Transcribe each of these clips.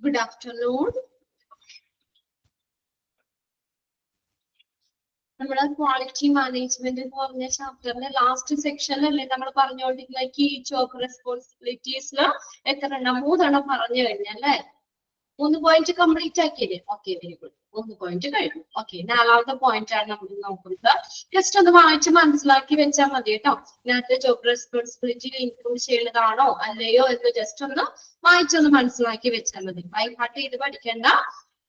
Good afternoon. നമ്മുടെ quality management എന്ന് പറഞ്ഞ ചാപ്റ്ററിന്റെ ലാസ്റ്റ് സെക്ഷനിലല്ലേ നമ്മൾ പറഞ്ഞുകൊണ്ടിരിക്കുന്ന കീ ജോബ് റെസ്പോൺസിബിലിറ്റീസില് എത്ര എണ്ണം 3 എണ്ണം പറഞ്ഞു കഴിഞ്ഞല്ലേ 3 പോയിന്റ് കംപ്ലീറ്റ് ആക്കിയില്ലേ ഓക്കെ വെരി ഗുഡ് 1 പോയിന്റ് കഴിഞ്ഞു ഓക്കെ 4ാമത്തെ പോയിന്റ് ആണ് നമ്മൾ നോക്കുന്നത് ജസ്റ്റ് ഒന്ന് വായിച്ച് മനസ്സിലാക്കി വെച്ചാൽ മതി കേട്ടോ ഇതിനകത്ത് ജോബ് റെസ്പോൺസിബിലിറ്റി ഇൻക്ലൂഡ് ചെയ്യുന്നതാണോ അല്ലയോ എന്ന് ജസ്റ്റ് ഒന്ന് വായിച്ചൊന്ന് മനസ്സിലാക്കി വെച്ചാൽ മതി ബൈ ഹാർട്ട് ചെയ്ത് പഠിക്കേണ്ട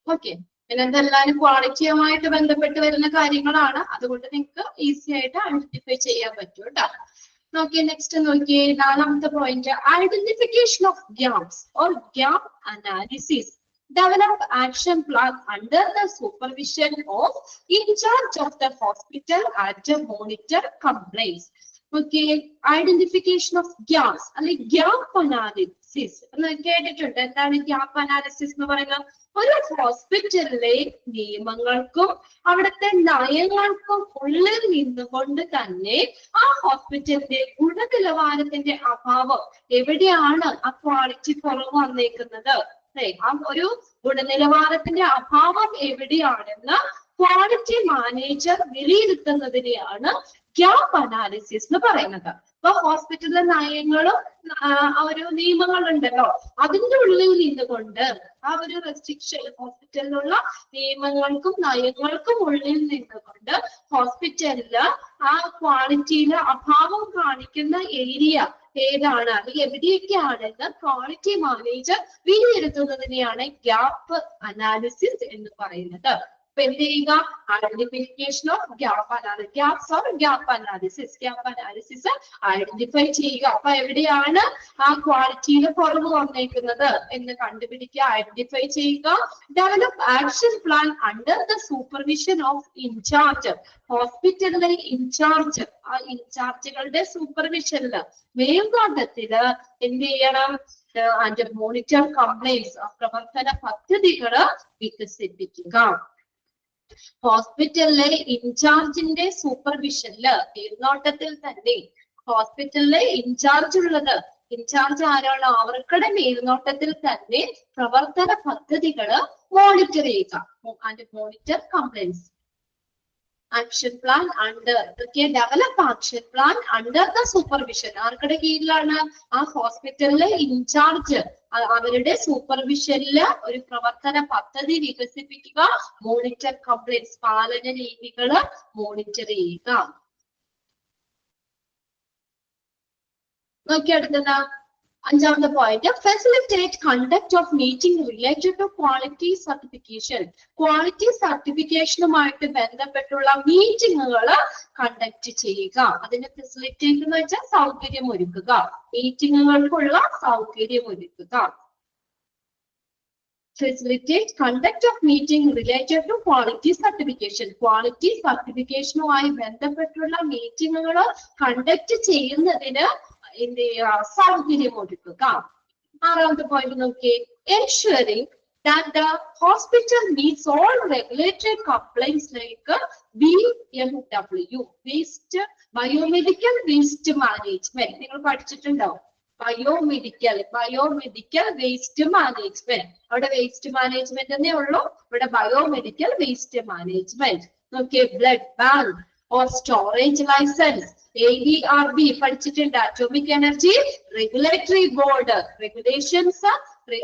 ഓക്കെ പിന്നെ എന്തെല്ലാരും ക്വാളിറ്റിയുമായിട്ട് ബന്ധപ്പെട്ട് വരുന്ന കാര്യങ്ങളാണ് അതുകൊണ്ട് നിങ്ങൾക്ക് ഈസി ആയിട്ട് ഐഡന്റിഫൈ ചെയ്യാൻ പറ്റും കേട്ടോ നോക്കിയേ നെക്സ്റ്റ് നോക്കിയേ 4ാമത്തെ point identification of gaps or gap analysis develop action plan under the supervision of in charge of the hospital at monitor complaints. Okay, identification of gaps അല്ലെങ്കിൽ gap analysis എന്ന് കേട്ടിട്ടുണ്ട് എന്താണ് gap analysis എന്ന് പറയുന്നത് ഒരു ഹോസ്പിറ്റലിലെ നിയമങ്ങൾക്കും അവിടുത്തെ നയങ്ങൾക്കും ഉള്ളിൽ നിന്നുകൊണ്ട് തന്നെ ആ ഹോസ്പിറ്റലിന്റെ ഗുണനിലവാരത്തിന്റെ അഭാവം എവിടെയാണ് ആ ക്വാളിറ്റി കുറവ് വന്നേക്കുന്നത് ആ ഒരു ഗുണനിലവാരത്തിന്റെ അഭാവം എവിടെയാണെന്ന് ക്വാളിറ്റി മാനേജർ വിലയിരുത്തുന്നതിനെയാണ് ഗ്യാപ്പ് അനാലിസിസ് എന്ന് പറയുന്നത് അപ്പൊ ഹോസ്പിറ്റലിലെ നയങ്ങളും ആ ഒരു നിയമങ്ങളുണ്ടല്ലോ അതിന്റെ ഉള്ളിൽ നിന്നുകൊണ്ട് ആ ഒരു റെസ്ട്രിക്ഷൻ ഹോസ്പിറ്റലിലുള്ള നിയമങ്ങൾക്കും നയങ്ങൾക്കും ഉള്ളിൽ നിന്നുകൊണ്ട് ഹോസ്പിറ്റലില് ആ ക്വാളിറ്റിയില് അഭാവം കാണിക്കുന്ന ഏരിയ ഏതാണ് അല്ലെങ്കിൽ എവിടെയൊക്കെയാണെന്ന് ക്വാളിറ്റി മാനേജർ വിലയിരുത്തുന്നതിനെയാണ് ഗ്യാപ്പ് അനാലിസിസ് എന്ന് പറയുന്നത് അപ്പൊ എന്ത് ചെയ്യുക identification of gap analysis identify ചെയ്യുക അപ്പൊ എവിടെയാണ് ആ ക്വാളിറ്റിയിൽ കുറവ് വന്നേക്കുന്നത് എന്ന് കണ്ടുപിടിക്കുക ഐഡന്റിഫൈ ചെയ്യുക develop action plan under the supervision of incharge ഹോസ്പിറ്റലിലെ ഇൻചാർജ് ആ ഇൻചാർജുകളുടെ സൂപ്പർവിഷനില് മേൽനോട്ടത്തില് എന്ത് ചെയ്യണം ആൻഡ് മോണിറ്റർ കംപ്ലൈൻസ് പ്രവർത്തന പദ്ധതികള് വികസിപ്പിക്കുക ഹോസ്പിറ്റലിലെ ഇൻചാർജിന്റെ സൂപ്പർവിഷനില് മേൽനോട്ടത്തിൽ തന്നെ ഹോസ്പിറ്റലിലെ ഇൻചാർജ് ആരാണോ അവർക്കുടെ മേൽനോട്ടത്തിൽ തന്നെ പ്രവർത്തന പദ്ധതികള് മോണിറ്റർ ചെയ്യുക and monitor compliance action plan develop action plan under the supervision ആർക്കുടെ കീഴിലാണ് ആ ഹോസ്പിറ്റലിലെ ഇൻചാർജ് അവരുടെ സൂപ്പർവിഷനില് ഒരു പ്രവർത്തന പദ്ധതി വികസിപ്പിക്കുക മോണിറ്റർ കംപ്ലൈൻസ് പാലന രീതികള് മോണിറ്റർ ചെയ്യുക നോക്കി അടുത്തത് 5ാമത്തെ point facilitate conduct of meeting related to quality certification quality സർട്ടിഫിക്കേഷനുമായിട്ട് ബന്ധപ്പെട്ടുള്ള മീറ്റിങ്ങുകൾ കണ്ടക്ട് ചെയ്യുക അതിന് ഫെസിലിറ്റേറ്റ് എന്ന് വെച്ചാൽ സൗകര്യം ഒരുക്കുക മീറ്റിങ്ങുകൾക്കുള്ള സൗകര്യം ഒരുക്കുക facilitate conduct of meeting related to quality certification quality സർട്ടിഫിക്കേഷനുമായി ബന്ധപ്പെട്ടുള്ള മീറ്റിങ്ങുകൾ കണ്ടക്ട് ചെയ്യുന്നതിന് എന്ത് ചെയ്യുക സൗകര്യം ഒരുക്കുക 6ാമത്തെ പോയിന്റ് നോക്കിയേ ensuring that the hospital meets all regulatory complaints like BMW waste biomedical waste management നിങ്ങൾ പഠിച്ചിട്ടുണ്ടാവും ബയോമെഡിക്കൽ വേസ്റ്റ് മാനേജ്മെന്റ് അവിടെ വേസ്റ്റ് മാനേജ്മെന്റ് എന്നേ ഉള്ളൂ ഇവിടെ ബയോമെഡിക്കൽ വേസ്റ്റ് മാനേജ്മെന്റ് നോക്കിയേ blood bank or storage licence AERB പഠിച്ചിട്ടുണ്ട് atomic energy regulatory board regulations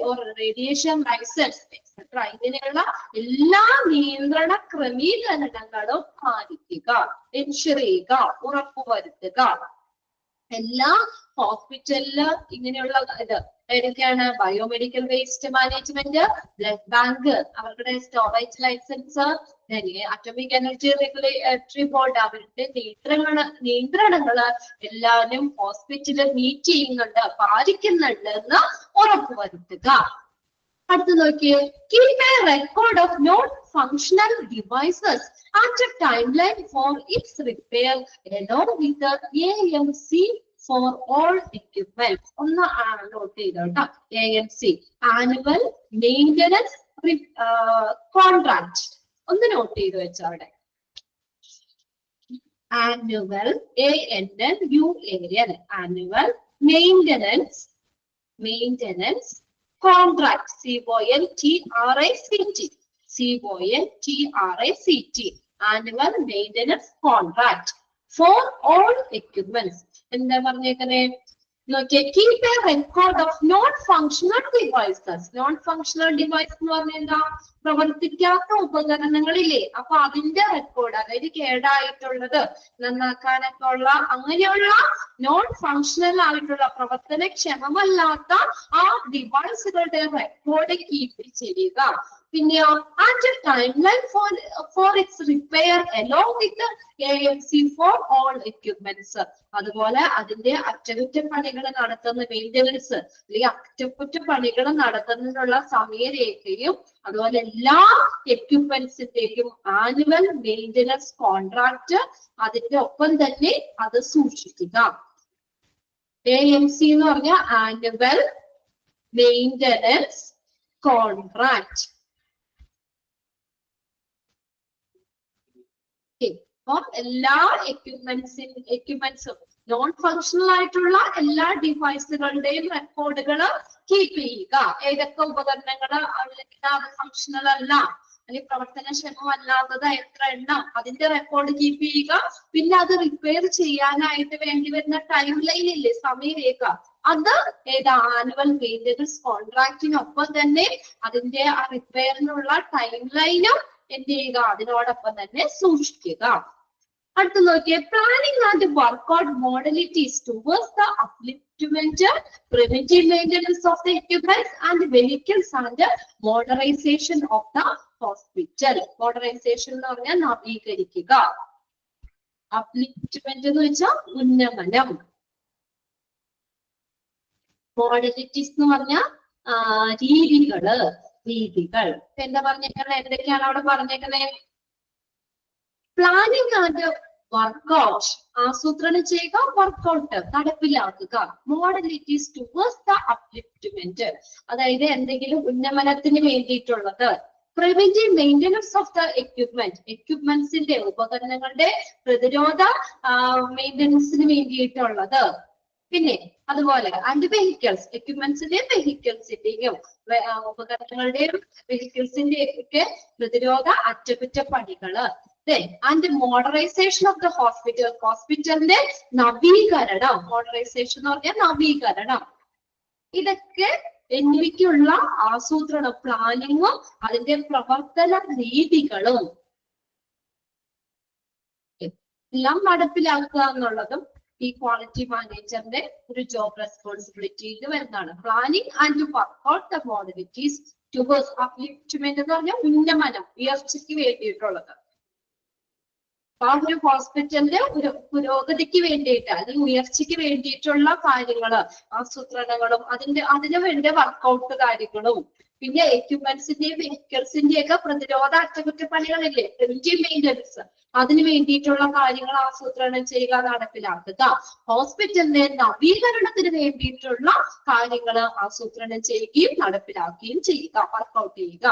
or radiation licence etcetera ഇങ്ങനെയുള്ള എല്ലാ നിയന്ത്രണ ക്രമീകരണങ്ങളും പാലിക്കുക എൻഷുർ ചെയ്യുക ഉറപ്പുവരുത്തുക എല്ലാ ഹോസ്പിറ്റലില് ഇങ്ങനെയുള്ള ഇത് ഏതൊക്കെയാണ് biomedical waste management blood bank അവരുടെ storage license atomic energy regulatory board അവരുടെ നിയന്ത്രണങ്ങള് എല്ലാവരും ഹോസ്പിറ്റലിൽ മീറ്റ് ചെയ്യുന്നുണ്ട് പാലിക്കുന്നുണ്ട് എന്ന് ഉറപ്പുവരുത്തുക അടുത്ത് നോക്കിയേ keep a record of non functional devices at a timeline for its repair along with the AMC for all equipment ഒന്ന് നോട്ട് ചെയ്തോട്ടോ AMC ആനുവൽ മെയിൻ്റനൻസ് കോൺട്രാക്ട് ഒന്ന് നോട്ട് ചെയ്ത് വെച്ചോ അവിടെ annual ANNUAL annual maintenance contract, CONTRACT, CONTRACT, annual maintenance contract for all equipments. എന്താ പറഞ്ഞേക്കണേ നോക്കിയേ, keep a record of non-functional devices. Non-functional device എന്ന് പറഞ്ഞാൽ എന്താ, പ്രവർത്തിക്കാത്ത ഉപകരണങ്ങളില്ലേ, അപ്പൊ അതിന്റെ റെക്കോർഡ്, അതായത് കേടായിട്ടുള്ളത്, നന്നാക്കാനൊക്കെ ഉള്ള അങ്ങനെയുള്ള നോൺ ഫങ്ഷണൽ ആയിട്ടുള്ള പ്രവർത്തനക്ഷമമല്ലാത്ത ആ ഡിവൈസുകളുടെ റെക്കോർഡ് കീപ്പ് ചെയ്യുക. പിന്നെയോ, and timeline for its repair along with AMC for all equipments. അതുപോലെ അതിന്റെ അറ്റകുറ്റപ്പണികൾ നടത്തുന്ന മെയിൻ്റനൻസ് അല്ലെങ്കിൽ അറ്റകുറ്റപ്പണികൾ നടത്തുന്നതിനുള്ള സമയരേഖയും അതുപോലെ എല്ലാ എക്യുപ്മെന്റ്സിന്റെയും ആനുവൽ മെയിൻ്റനൻസ് കോൺട്രാക്ട് അതിന്റെ ഒപ്പം തന്നെ അത് സൂക്ഷിക്കുക. AMC എന്ന് പറഞ്ഞാൽ ആനുവൽ മെയിൻ്റനൻസ് കോൺട്രാക്ട്. അപ്പൊ എല്ലാ എക്യുപ്മെന്റ്സും നോൺ ഫങ്ഷണൽ ആയിട്ടുള്ള എല്ലാ ഡിവൈസുകളുടെയും റെക്കോർഡുകൾ കീപ്പ് ചെയ്യുക. ഏതൊക്കെ ഉപകരണങ്ങൾ അല്ലെങ്കിൽ അത് ഫങ്ഷണൽ അല്ല അല്ലെങ്കിൽ പ്രവർത്തനക്ഷമമല്ലാത്തത് എത്ര എണ്ണം, അതിന്റെ റെക്കോർഡ് കീപ്പ് ചെയ്യുക. പിന്നെ അത് റിപ്പയർ ചെയ്യാനായിട്ട് വേണ്ടി വരുന്ന ടൈം ലൈൻ ഇല്ലേ, സമയരേഖ, അത് ഏതാ ആനുവൽ മെയിൻ്റനൻസ് കോൺട്രാക്റ്റിനൊപ്പം തന്നെ അതിന്റെ ആ റിപ്പയറിനുള്ള ടൈം ലൈനും എന്ത് ചെയ്യുക, അതിനോടൊപ്പം തന്നെ സൂക്ഷിക്കുക. അടുത്ത് നോക്കിയേ, planning and work out modalities towards the upliftment, preventive maintenance of the equipments and vehicles and modernisation of the hospital. Modernisation എന്ന് പറഞ്ഞാൽ നവീകരിക്കുക, അപ്ലിഫ്റ്റ്മെന്റ് എന്ന് വെച്ചാൽ ഉന്നമനം, മോഡലിറ്റീസ് എന്ന് പറഞ്ഞാൽ രീതികൾ. എന്താ പറഞ്ഞേക്കണേ, എന്തൊക്കെയാണ് അവിടെ പറഞ്ഞേക്കണേ? പ്ലാനിങ് ആൻഡ് വർക്ക്ഔട്ട്, ആസൂത്രണം ചെയ്യുക, വർക്ക്ഔട്ട് നടപ്പിലാക്കുക. മോഡലിറ്റീസ് ടുവേഴ്സ് ദ അപ്ലിഫ്റ്റ്മെന്റ്, അതായത് എന്തെങ്കിലും ഉന്നമനത്തിന് വേണ്ടിയിട്ടുള്ളത്. Preventive maintenance of the equipment, എക്യുപ്മെന്റ്സിന്റെ ഉപകരണങ്ങളുടെ പ്രതിരോധ മെയിൻ്റനൻസിന് വേണ്ടിയിട്ടുള്ളത്. പിന്നെ അതുപോലെ ആൻഡ് വെഹിക്കിൾസ്, എക്യുപ്മെന്റ്സിന്റെയും വെഹിക്കിൾസിന്റെയും ഉപകരണങ്ങളുടെയും വെഹിക്കിൾസിന്റെയും ഒക്കെ പ്രതിരോധ അറ്റകുറ്റപ്പണികള്. And modernisation of the hospital, ഹോസ്പിറ്റലിന്റെ നവീകരണം, മോഡറൈസേഷൻ എന്ന് പറഞ്ഞാൽ നവീകരണം. ഇതൊക്കെ എന്നിവയ്ക്കുള്ള ആസൂത്രണം, പ്ലാനിങ്ങും അതിന്റെ പ്രവർത്തന രീതികളും എല്ലാം നടപ്പിലാക്കുക എന്നുള്ളതും ഈ ക്വാളിറ്റി മാനേജറിന്റെ ഒരു ജോബ് റെസ്പോൺസിബിലിറ്റിയിൽ വരുന്നതാണ്. Planning and work out the modalities towards upliftment എന്ന് പറഞ്ഞാൽ ഉന്നമനം, ഉയർച്ചയ്ക്ക് വേണ്ടിയിട്ടുള്ളത്. ആ ഒരു ഹോസ്പിറ്റലിന്റെ ഒരു പുരോഗതിക്ക് വേണ്ടിയിട്ട് അല്ലെങ്കിൽ ഉയർച്ചയ്ക്ക് വേണ്ടിയിട്ടുള്ള കാര്യങ്ങള്, ആസൂത്രണങ്ങളും അതിന് വേണ്ട വർക്ക്ഔട്ട് കാര്യങ്ങളും, പിന്നെ എക്യുപ്മെന്റ്സിന്റെയും വെഹിക്കിൾസിന്റെയും ഒക്കെ പ്രതിരോധ അറ്റകുറ്റപ്പണികളില്ലേ, പ്രിവെന്റീവ് മെയിൻ്റനൻസ്, അതിന് വേണ്ടിയിട്ടുള്ള കാര്യങ്ങൾ ആസൂത്രണം ചെയ്യുക, നടപ്പിലാക്കുക. ഹോസ്പിറ്റലിന്റെ നവീകരണത്തിന് വേണ്ടിയിട്ടുള്ള കാര്യങ്ങൾ ആസൂത്രണം ചെയ്യുകയും നടപ്പിലാക്കുകയും ചെയ്യുക, വർക്ക്ഔട്ട് ചെയ്യുക.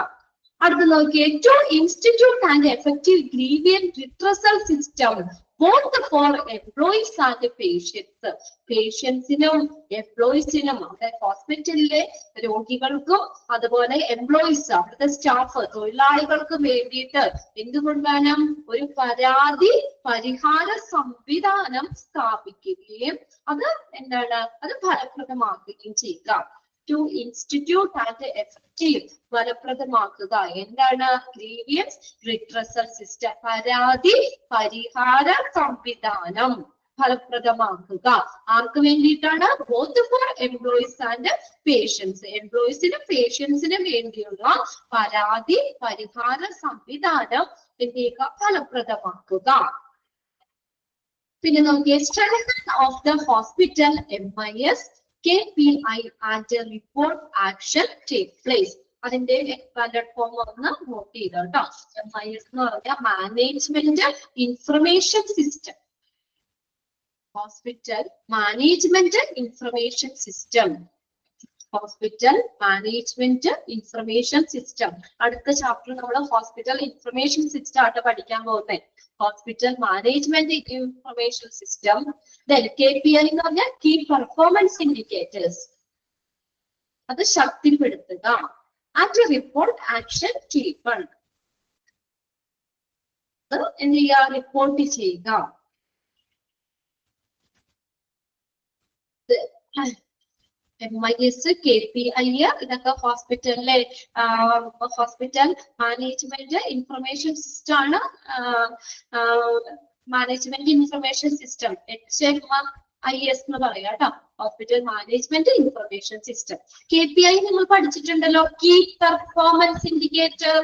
അടുത്ത് നോക്കിയേ, to institute and effective grievance redressal system both for employees and patients. പേഷ്യൻസിനും എംപ്ലോയീസിനും, അതായത് ഹോസ്പിറ്റലിലെ രോഗികൾക്കും അതുപോലെ എംപ്ലോയീസ്, അവിടുത്തെ സ്റ്റാഫ്, തൊഴിലാളികൾക്കും വേണ്ടിയിട്ട് എന്തുകൊണ്ടാണ് ഒരു പരാതി പരിഹാര സംവിധാനം സ്ഥാപിക്കുകയും അത് എന്താണ്, അത് ഫലപ്രദമാക്കുകയും ചെയ്യുക. ടു ഇൻസ്റ്റിറ്റ്യൂട്ട് ആൻഡ് എഫക്റ്റീവ്, ഫലപ്രദമാക്കുക. എന്താണ്? ഗ്രീവിയൻസ് റിട്രസൽ സിസ്റ്റം, പരാതി പരിഹാര സംവിധാനം ഫലപ്രദമാക്കുക. ആർക്ക് വേണ്ടിയിട്ടാണ്? Both for employees and patients, എംപ്ലോയീസിനും പേഷ്യൻസിനും വേണ്ടിയുള്ള പരാതി പരിഹാര സംവിധാനം എന്ത് ചെയ്യുക? ഫലപ്രദമാക്കുക. പിന്നെ നോക്കിയേ, strengthen of the hospital MIS KPI and report action take place. അതിന്റെ എക്സ്പാൻഡഡ് ഫോം ഒന്ന് നോട്ട് ചെയ്തോ കേട്ടോ. MIS എന്ന് പറഞ്ഞാൽ management information system, hospital management information system, hospital management information system. അടുത്ത ചാപ്റ്റർ നമ്മൾ ഹോസ്പിറ്റൽ ഇൻഫർമേഷൻ സിസ്റ്റം ആയിട്ട് പഠിക്കാൻ പോകുന്നത്. Hospital management information system. KPI എന്ന് പറഞ്ഞാൽ കീ പെർഫോമൻസ് ഇൻഡിക്കേറ്റേഴ്സ്, അത് ശക്തിപ്പെടുത്തുക. ആൻഡ് റിപ്പോർട്ട് ആക്ഷൻ ടേക്കൺ, എന്ത് ചെയ്യുക, റിപ്പോർട്ട് ചെയ്യുക. MIS, KPI ഇതൊക്കെ ഹോസ്പിറ്റലിലെ ഹോസ്പിറ്റൽ മാനേജ്മെന്റ് ഇൻഫർമേഷൻ സിസ്റ്റം ആണ്. മാനേജ്മെന്റ് ഇൻഫർമേഷൻ സിസ്റ്റം HMIS എന്ന് പറയാം കേട്ടോ, hospital management information system. KPI നിങ്ങൾ പഠിച്ചിട്ടുണ്ടല്ലോ, key performance indicator.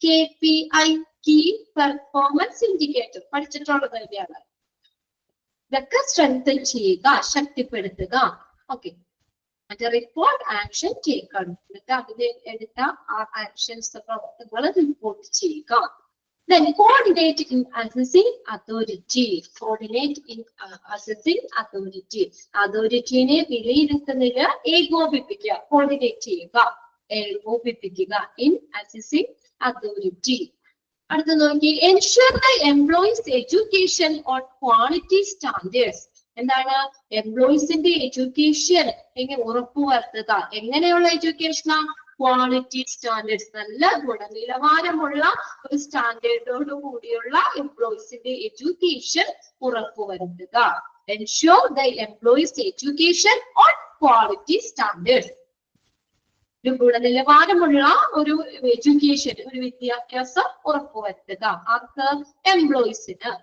KPI, key performance indicator പഠിച്ചിട്ടുള്ളത് തന്നെയാണ്. ഇതൊക്കെ സ്ട്രെങ്തൻ ചെയ്യുക, ശക്തിപ്പെടുത്തുക. ഓക്കെ, മറ്റേ റിപ്പോർട്ട് ആക്ഷൻ ടേക്കൺ, എന്നിട്ട് അതിന് എടുത്ത ആ ആക്ഷൻസ് പ്രവർത്തനങ്ങൾ റിപ്പോർട്ട് ചെയ്യുക. Then coordinate in assessing authority. Coordinate in assessing authority. അതോറിറ്റിനെ വിലയിരുത്തുന്നതിൽ ഏകോപിപ്പിക്കുക, കോർഡിനേറ്റ് ചെയ്യുക, ഏകോപിപ്പിക്കുക. In assessing authority. അടുത്ത നോക്കി, ensure the employees education on quality standards. എന്താണ്, എംപ്ലോയീസിന്റെ എഡ്യൂക്കേഷൻ എങ്ങനെ ഉറപ്പുവരുത്തുക. എങ്ങനെയുള്ള എഡ്യൂക്കേഷനാ, ക്വാളിറ്റി സ്റ്റാൻഡേർഡ്സ്, നല്ല ഗുണനിലവാരമുള്ള ഒരു സ്റ്റാൻഡേർഡോട് കൂടിയുള്ള എംപ്ലോയീസിന്റെ എഡ്യൂക്കേഷൻ ഉറപ്പുവരുത്തുക. Ensure the employees education on quality standards. ഒരു ഗുണനിലവാരമുള്ള ഒരു എഡ്യൂക്കേഷൻ, ഒരു വിദ്യാഭ്യാസം ഉറപ്പുവരുത്തുക. ആർക്ക്, എംപ്ലോയീസിന്.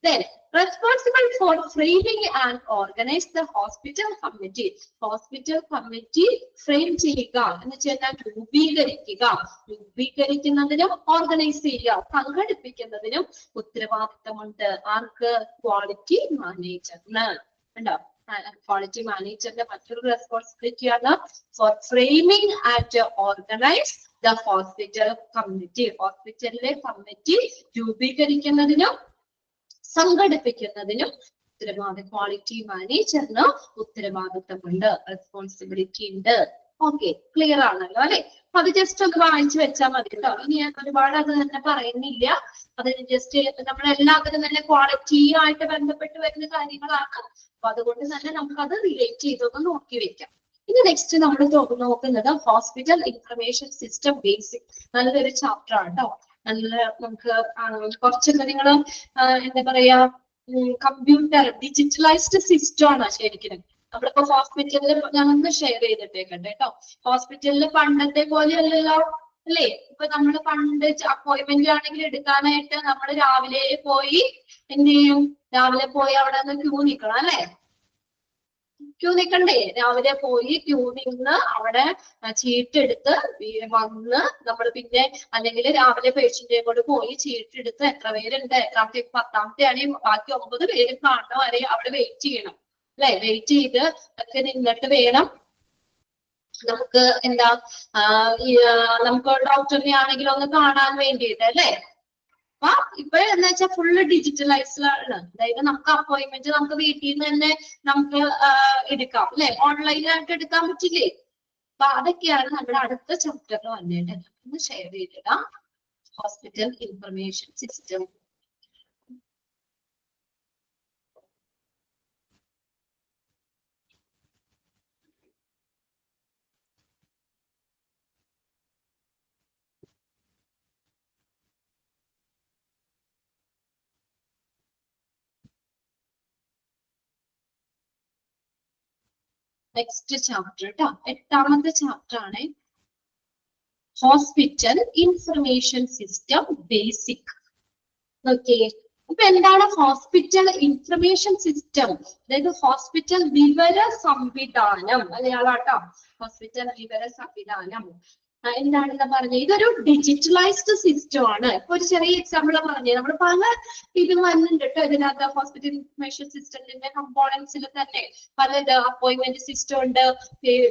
Then responsible for framing and organize the hospital committee. Hospital committee frame ചെയ്യുക എന്ന് വെച്ചാൽ രൂപീകരിക്കുക. രൂപീകരിക്കുന്നതിനും ഓർഗനൈസ് ചെയ്യുക, സംഘടിപ്പിക്കുന്നതിനും ഉത്തരവാദിത്തമുണ്ട്. ആർക്ക്, ക്വാളിറ്റി മാനേജറിന്. ഉണ്ടോ, ക്വാളിറ്റി മാനേജറിന്റെ മറ്റൊരു റെസ്പോൺസിബിലിറ്റി ആണ് for framing and organise the hospital committee. ഹോസ്പിറ്റലിലെ കമ്മിറ്റി രൂപീകരിക്കുന്നതിനും സംഘടിപ്പിക്കുന്നതിനും ക്വാളിറ്റി മാനേജറിന് ഉത്തരവാദിത്തമുണ്ട്, റെസ്പോൺസിബിലിറ്റി ഉണ്ട്. ഓക്കെ, ക്ലിയർ ആണല്ലോ അല്ലെ? അപ്പൊ അത് ജസ്റ്റ് ഒന്ന് വായിച്ചു വെച്ചാൽ മതി കേട്ടോ. ഇനി ഞാൻ ഒരുപാട് അത് തന്നെ പറയുന്നില്ല. അത് ജസ്റ്റ് നമ്മളെല്ലാവരും തന്നെ ക്വാളിറ്റി ആയിട്ട് ബന്ധപ്പെട്ട് വരുന്ന കാര്യങ്ങളാണ്. അപ്പൊ അതുകൊണ്ട് തന്നെ നമുക്കത് റിലേറ്റ് ചെയ്തൊന്ന് നോക്കി വെക്കാം. ഇനി നെക്സ്റ്റ് നമ്മൾ നോക്കുന്നത് ഹോസ്പിറ്റൽ ഇൻഫർമേഷൻ സിസ്റ്റം ബേസിക്. നല്ലൊരു ചാപ്റ്റർ ആണ് കേട്ടോ. നല്ല നമുക്ക് കുറച്ചൊക്കെ നിങ്ങൾ എന്താ പറയാ, കമ്പ്യൂട്ടർ ഡിജിറ്റലൈസ്ഡ് സിസ്റ്റം ആണ് ശരിക്കും. നമ്മളിപ്പോ ഹോസ്പിറ്റലിൽ ഞാനൊന്ന് ഷെയർ ചെയ്തിട്ടേക്കട്ടെ കേട്ടോ. ഹോസ്പിറ്റലിൽ പണ്ടത്തെ പോലെയല്ലല്ലോ അല്ലേ? ഇപ്പൊ നമ്മൾ പണ്ട് അപ്പോയിന്റ്മെന്റ് ആണെങ്കിൽ എടുക്കാനായിട്ട് നമ്മൾ രാവിലെ പോയി എന്ത് ചെയ്യും, രാവിലെ പോയി അവിടെ നിന്ന് ക്യൂ നിൽക്കണം അല്ലേ? ക്യൂ നിൽക്കണ്ടേ? രാവിലെ പോയി ക്യൂ നിന്ന് അവിടെ ചീട്ടെടുത്ത് വന്ന് നമ്മൾ പിന്നെ, അല്ലെങ്കിൽ രാവിലെ പേഷ്യന്റിനെ കൊണ്ട് പോയി ചീട്ടെടുത്ത് എത്ര പേരുണ്ട്, എത്രാമത്തെ 10ാമത്തെ ആണെങ്കിൽ ബാക്കി 9 പേര് കാണുന്ന വരെ അവിടെ വെയിറ്റ് ചെയ്യണം അല്ലെ? വെയിറ്റ് ചെയ്ത് ഒക്കെ നിന്നിട്ട് വേണം നമുക്ക് എന്താ നമുക്ക് ഡോക്ടറിനെ ആണെങ്കിലും ഒന്ന് കാണാൻ വേണ്ടിയിട്ട് അല്ലെ? അപ്പൊ ഇപ്പൊ എന്ന് വെച്ചാൽ ഫുള്ള് ഡിജിറ്റലൈസ്ഡ് ആണ്. അതായത് നമുക്ക് അപ്പോയിന്റ്മെന്റ് നമുക്ക് വീട്ടിൽ നിന്ന് തന്നെ നമുക്ക് എടുക്കാം അല്ലെ? ഓൺലൈനായിട്ട് എടുക്കാൻ പറ്റില്ലേ? അപ്പൊ അതൊക്കെയാണ് നമ്മുടെ അടുത്ത ചാപ്റ്ററിൽ വന്നിട്ട് ഒന്ന് ഷെയർ ചെയ്തിടാം. Hospital information system. Next chapter കേട്ടോ, 8ാമത്തെ ചാപ്റ്റർ ആണ് hospital information system basic. Okay, അപ്പൊ എന്താണ് ഹോസ്പിറ്റൽ ഇൻഫർമേഷൻ സിസ്റ്റം? അതായത് ഹോസ്പിറ്റൽ വിവര സംവിധാനം, മലയാളാട്ടോ. ഹോസ്പിറ്റൽ വിവര സംവിധാനം എന്താണെന്ന് പറഞ്ഞത്, ഇതൊരു ഡിജിറ്റലൈസ്ഡ് സിസ്റ്റം ആണ്. ഇപ്പൊ ഒരു ചെറിയ എക്സാമ്പിൾ പറഞ്ഞത്, നമ്മൾ പല ഇതും വന്നിട്ടുണ്ട് കേട്ടോ ഇതിനകത്ത്. ഹോസ്പിറ്റൽ ഇൻഫർമേഷൻ സിസ്റ്റത്തിന്റെ കമ്പോണൻസിൽ തന്നെ പല അപ്പോയിന്റ്മെന്റ് സിസ്റ്റം ഉണ്ട്,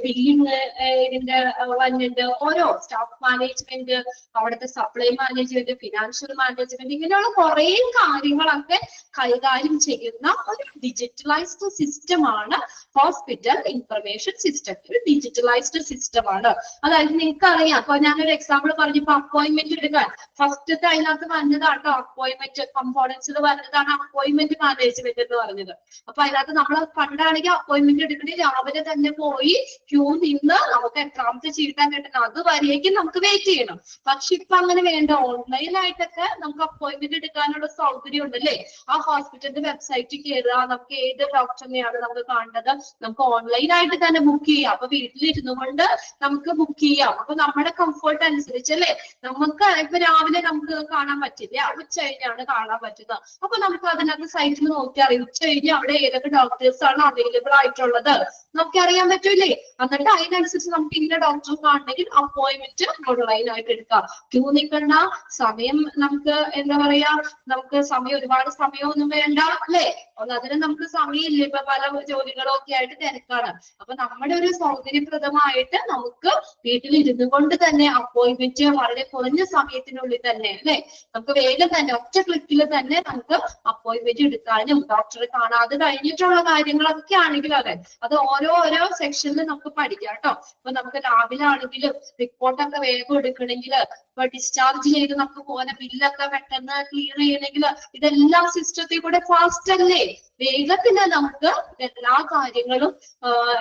ബില്ലിംഗ് ഇതിന്റെ വന്നിട്ടുണ്ട്, ഓരോ സ്റ്റാഫ് മാനേജ്മെന്റ്, അവിടുത്തെ സപ്ലൈ മാനേജ്മെന്റ്, ഫിനാൻഷ്യൽ മാനേജ്മെന്റ്, ഇങ്ങനെയുള്ള കുറെ കാര്യങ്ങളൊക്കെ കൈകാര്യം ചെയ്യുന്ന ഒരു ഡിജിറ്റലൈസ്ഡ് സിസ്റ്റം ആണ് ഹോസ്പിറ്റൽ ഇൻഫർമേഷൻ സിസ്റ്റം. ഒരു ഡിജിറ്റലൈസ്ഡ് സിസ്റ്റം ആണ്. അതായത് നിങ്ങൾക്ക് നമുക്കറിയാം. അപ്പൊ ഞാനൊരു എക്സാമ്പിൾ പറഞ്ഞപ്പോ അപ്പോയിന്റ്മെന്റ് എടുക്കാൻ ഫസ്റ്റത്തെ അതിനകത്ത് വന്നതാട്ടോ അപ്പോയിന്റ്മെന്റ് കമ്പോണൻസിൽ വന്നതാണ് അപ്പോയിന്റ്മെന്റ് മാനേജ്മെന്റ് എന്ന് പറഞ്ഞത്. അപ്പൊ അതിനകത്ത് നമ്മൾ പണ്ടാണെങ്കിൽ അപ്പോയിന്റ്മെന്റ് എടുക്കണേ രാവിലെ തന്നെ പോയി ക്യൂ നിന്ന് നമുക്ക് എത്രാമത്തെ ചീട്ടാൻ കിട്ടണം അതുവരേക്കും നമുക്ക് വെയിറ്റ് ചെയ്യണം. പക്ഷെ ഇപ്പൊ അങ്ങനെ വേണ്ട, ഓൺലൈനായിട്ടൊക്കെ നമുക്ക് അപ്പോയിന്റ്മെന്റ് എടുക്കാനുള്ള സൗകര്യം ഉണ്ടല്ലേ. ആ ഹോസ്പിറ്റലിന്റെ വെബ്സൈറ്റിൽ കയറുക, നമുക്ക് ഏത് ഡോക്ടറിനെയാണ് നമുക്ക് കാണേണ്ടത് നമുക്ക് ഓൺലൈനായിട്ട് തന്നെ ബുക്ക് ചെയ്യാം. അപ്പൊ വീട്ടിലിരുന്നു കൊണ്ട് നമുക്ക് ബുക്ക് ചെയ്യാം. അപ്പൊ നമ്മുടെ കംഫർട്ട് അനുസരിച്ചല്ലേ. നമുക്ക് ഇപ്പൊ രാവിലെ നമുക്ക് കാണാൻ പറ്റില്ല, ഉച്ച കഴിഞ്ഞാണ് കാണാൻ പറ്റുന്നത്. അപ്പൊ നമുക്ക് അതിനകത്ത് സൈറ്റിൽ നോക്കി അറിയാം ഉച്ച കഴിഞ്ഞ് അവിടെ ഏതൊക്കെ ഡോക്ടേഴ്സ് ആണ് അവൈലബിൾ ആയിട്ടുള്ളത് നമുക്ക് അറിയാൻ പറ്റൂലേ. എന്നിട്ട് അതിനനുസരിച്ച് നമുക്ക് ഇന്ന ഡോക്ടറെ കാണണമെങ്കിൽ അപ്പോയിന്റ്മെന്റ് ഓൺലൈനായിട്ട് എടുക്കാം. ക്യൂ നിൽക്കണ്ട, സമയം നമുക്ക് എന്താ പറയാ, നമുക്ക് സമയം ഒരുപാട് സമയമൊന്നും വേണ്ട അല്ലേ. അതിന് നമുക്ക് സമയമില്ല, ഇപ്പൊ പല ജോലികളും ഒക്കെ ആയിട്ട് തിരക്കാണ്. അപ്പൊ നമ്മുടെ ഒരു സൗകര്യപ്രദമായിട്ട് നമുക്ക് വീട്ടിലിരുന്നു കൊണ്ട് തന്നെ അപ്പോയിന്റ്മെന്റ് വളരെ കുറഞ്ഞ സമയത്തിനുള്ളിൽ തന്നെ അല്ലെ നമുക്ക് വേഗം തന്നെ ഒറ്റ ക്ലിക്കിൽ തന്നെ നമുക്ക് അപ്പോയിന്റ്മെന്റ് എടുക്കാനും ഡോക്ടറെ കാണാതെ കഴിഞ്ഞിട്ടുള്ള കാര്യങ്ങളൊക്കെ ആണെങ്കിലും അതെ അത് ഓരോ സെക്ഷനിൽ നമുക്ക് പഠിക്കാം കേട്ടോ. ഇപ്പൊ നമുക്ക് ലാബിലാണെങ്കിലും റിപ്പോർട്ടൊക്കെ വേഗം എടുക്കണമെങ്കിൽ ഇപ്പൊ ഡിസ്ചാർജ് ചെയ്ത് നമുക്ക് പോലെ ബില്ലൊക്കെ പെട്ടെന്ന് ക്ലിയർ ചെയ്യണമെങ്കിൽ ഇതെല്ലാം സിസ്റ്റത്തിൽ കൂടെ ഫാസ്റ്റ് അല്ലേ. വേഗത്തിൽ നമുക്ക് എല്ലാ കാര്യങ്ങളും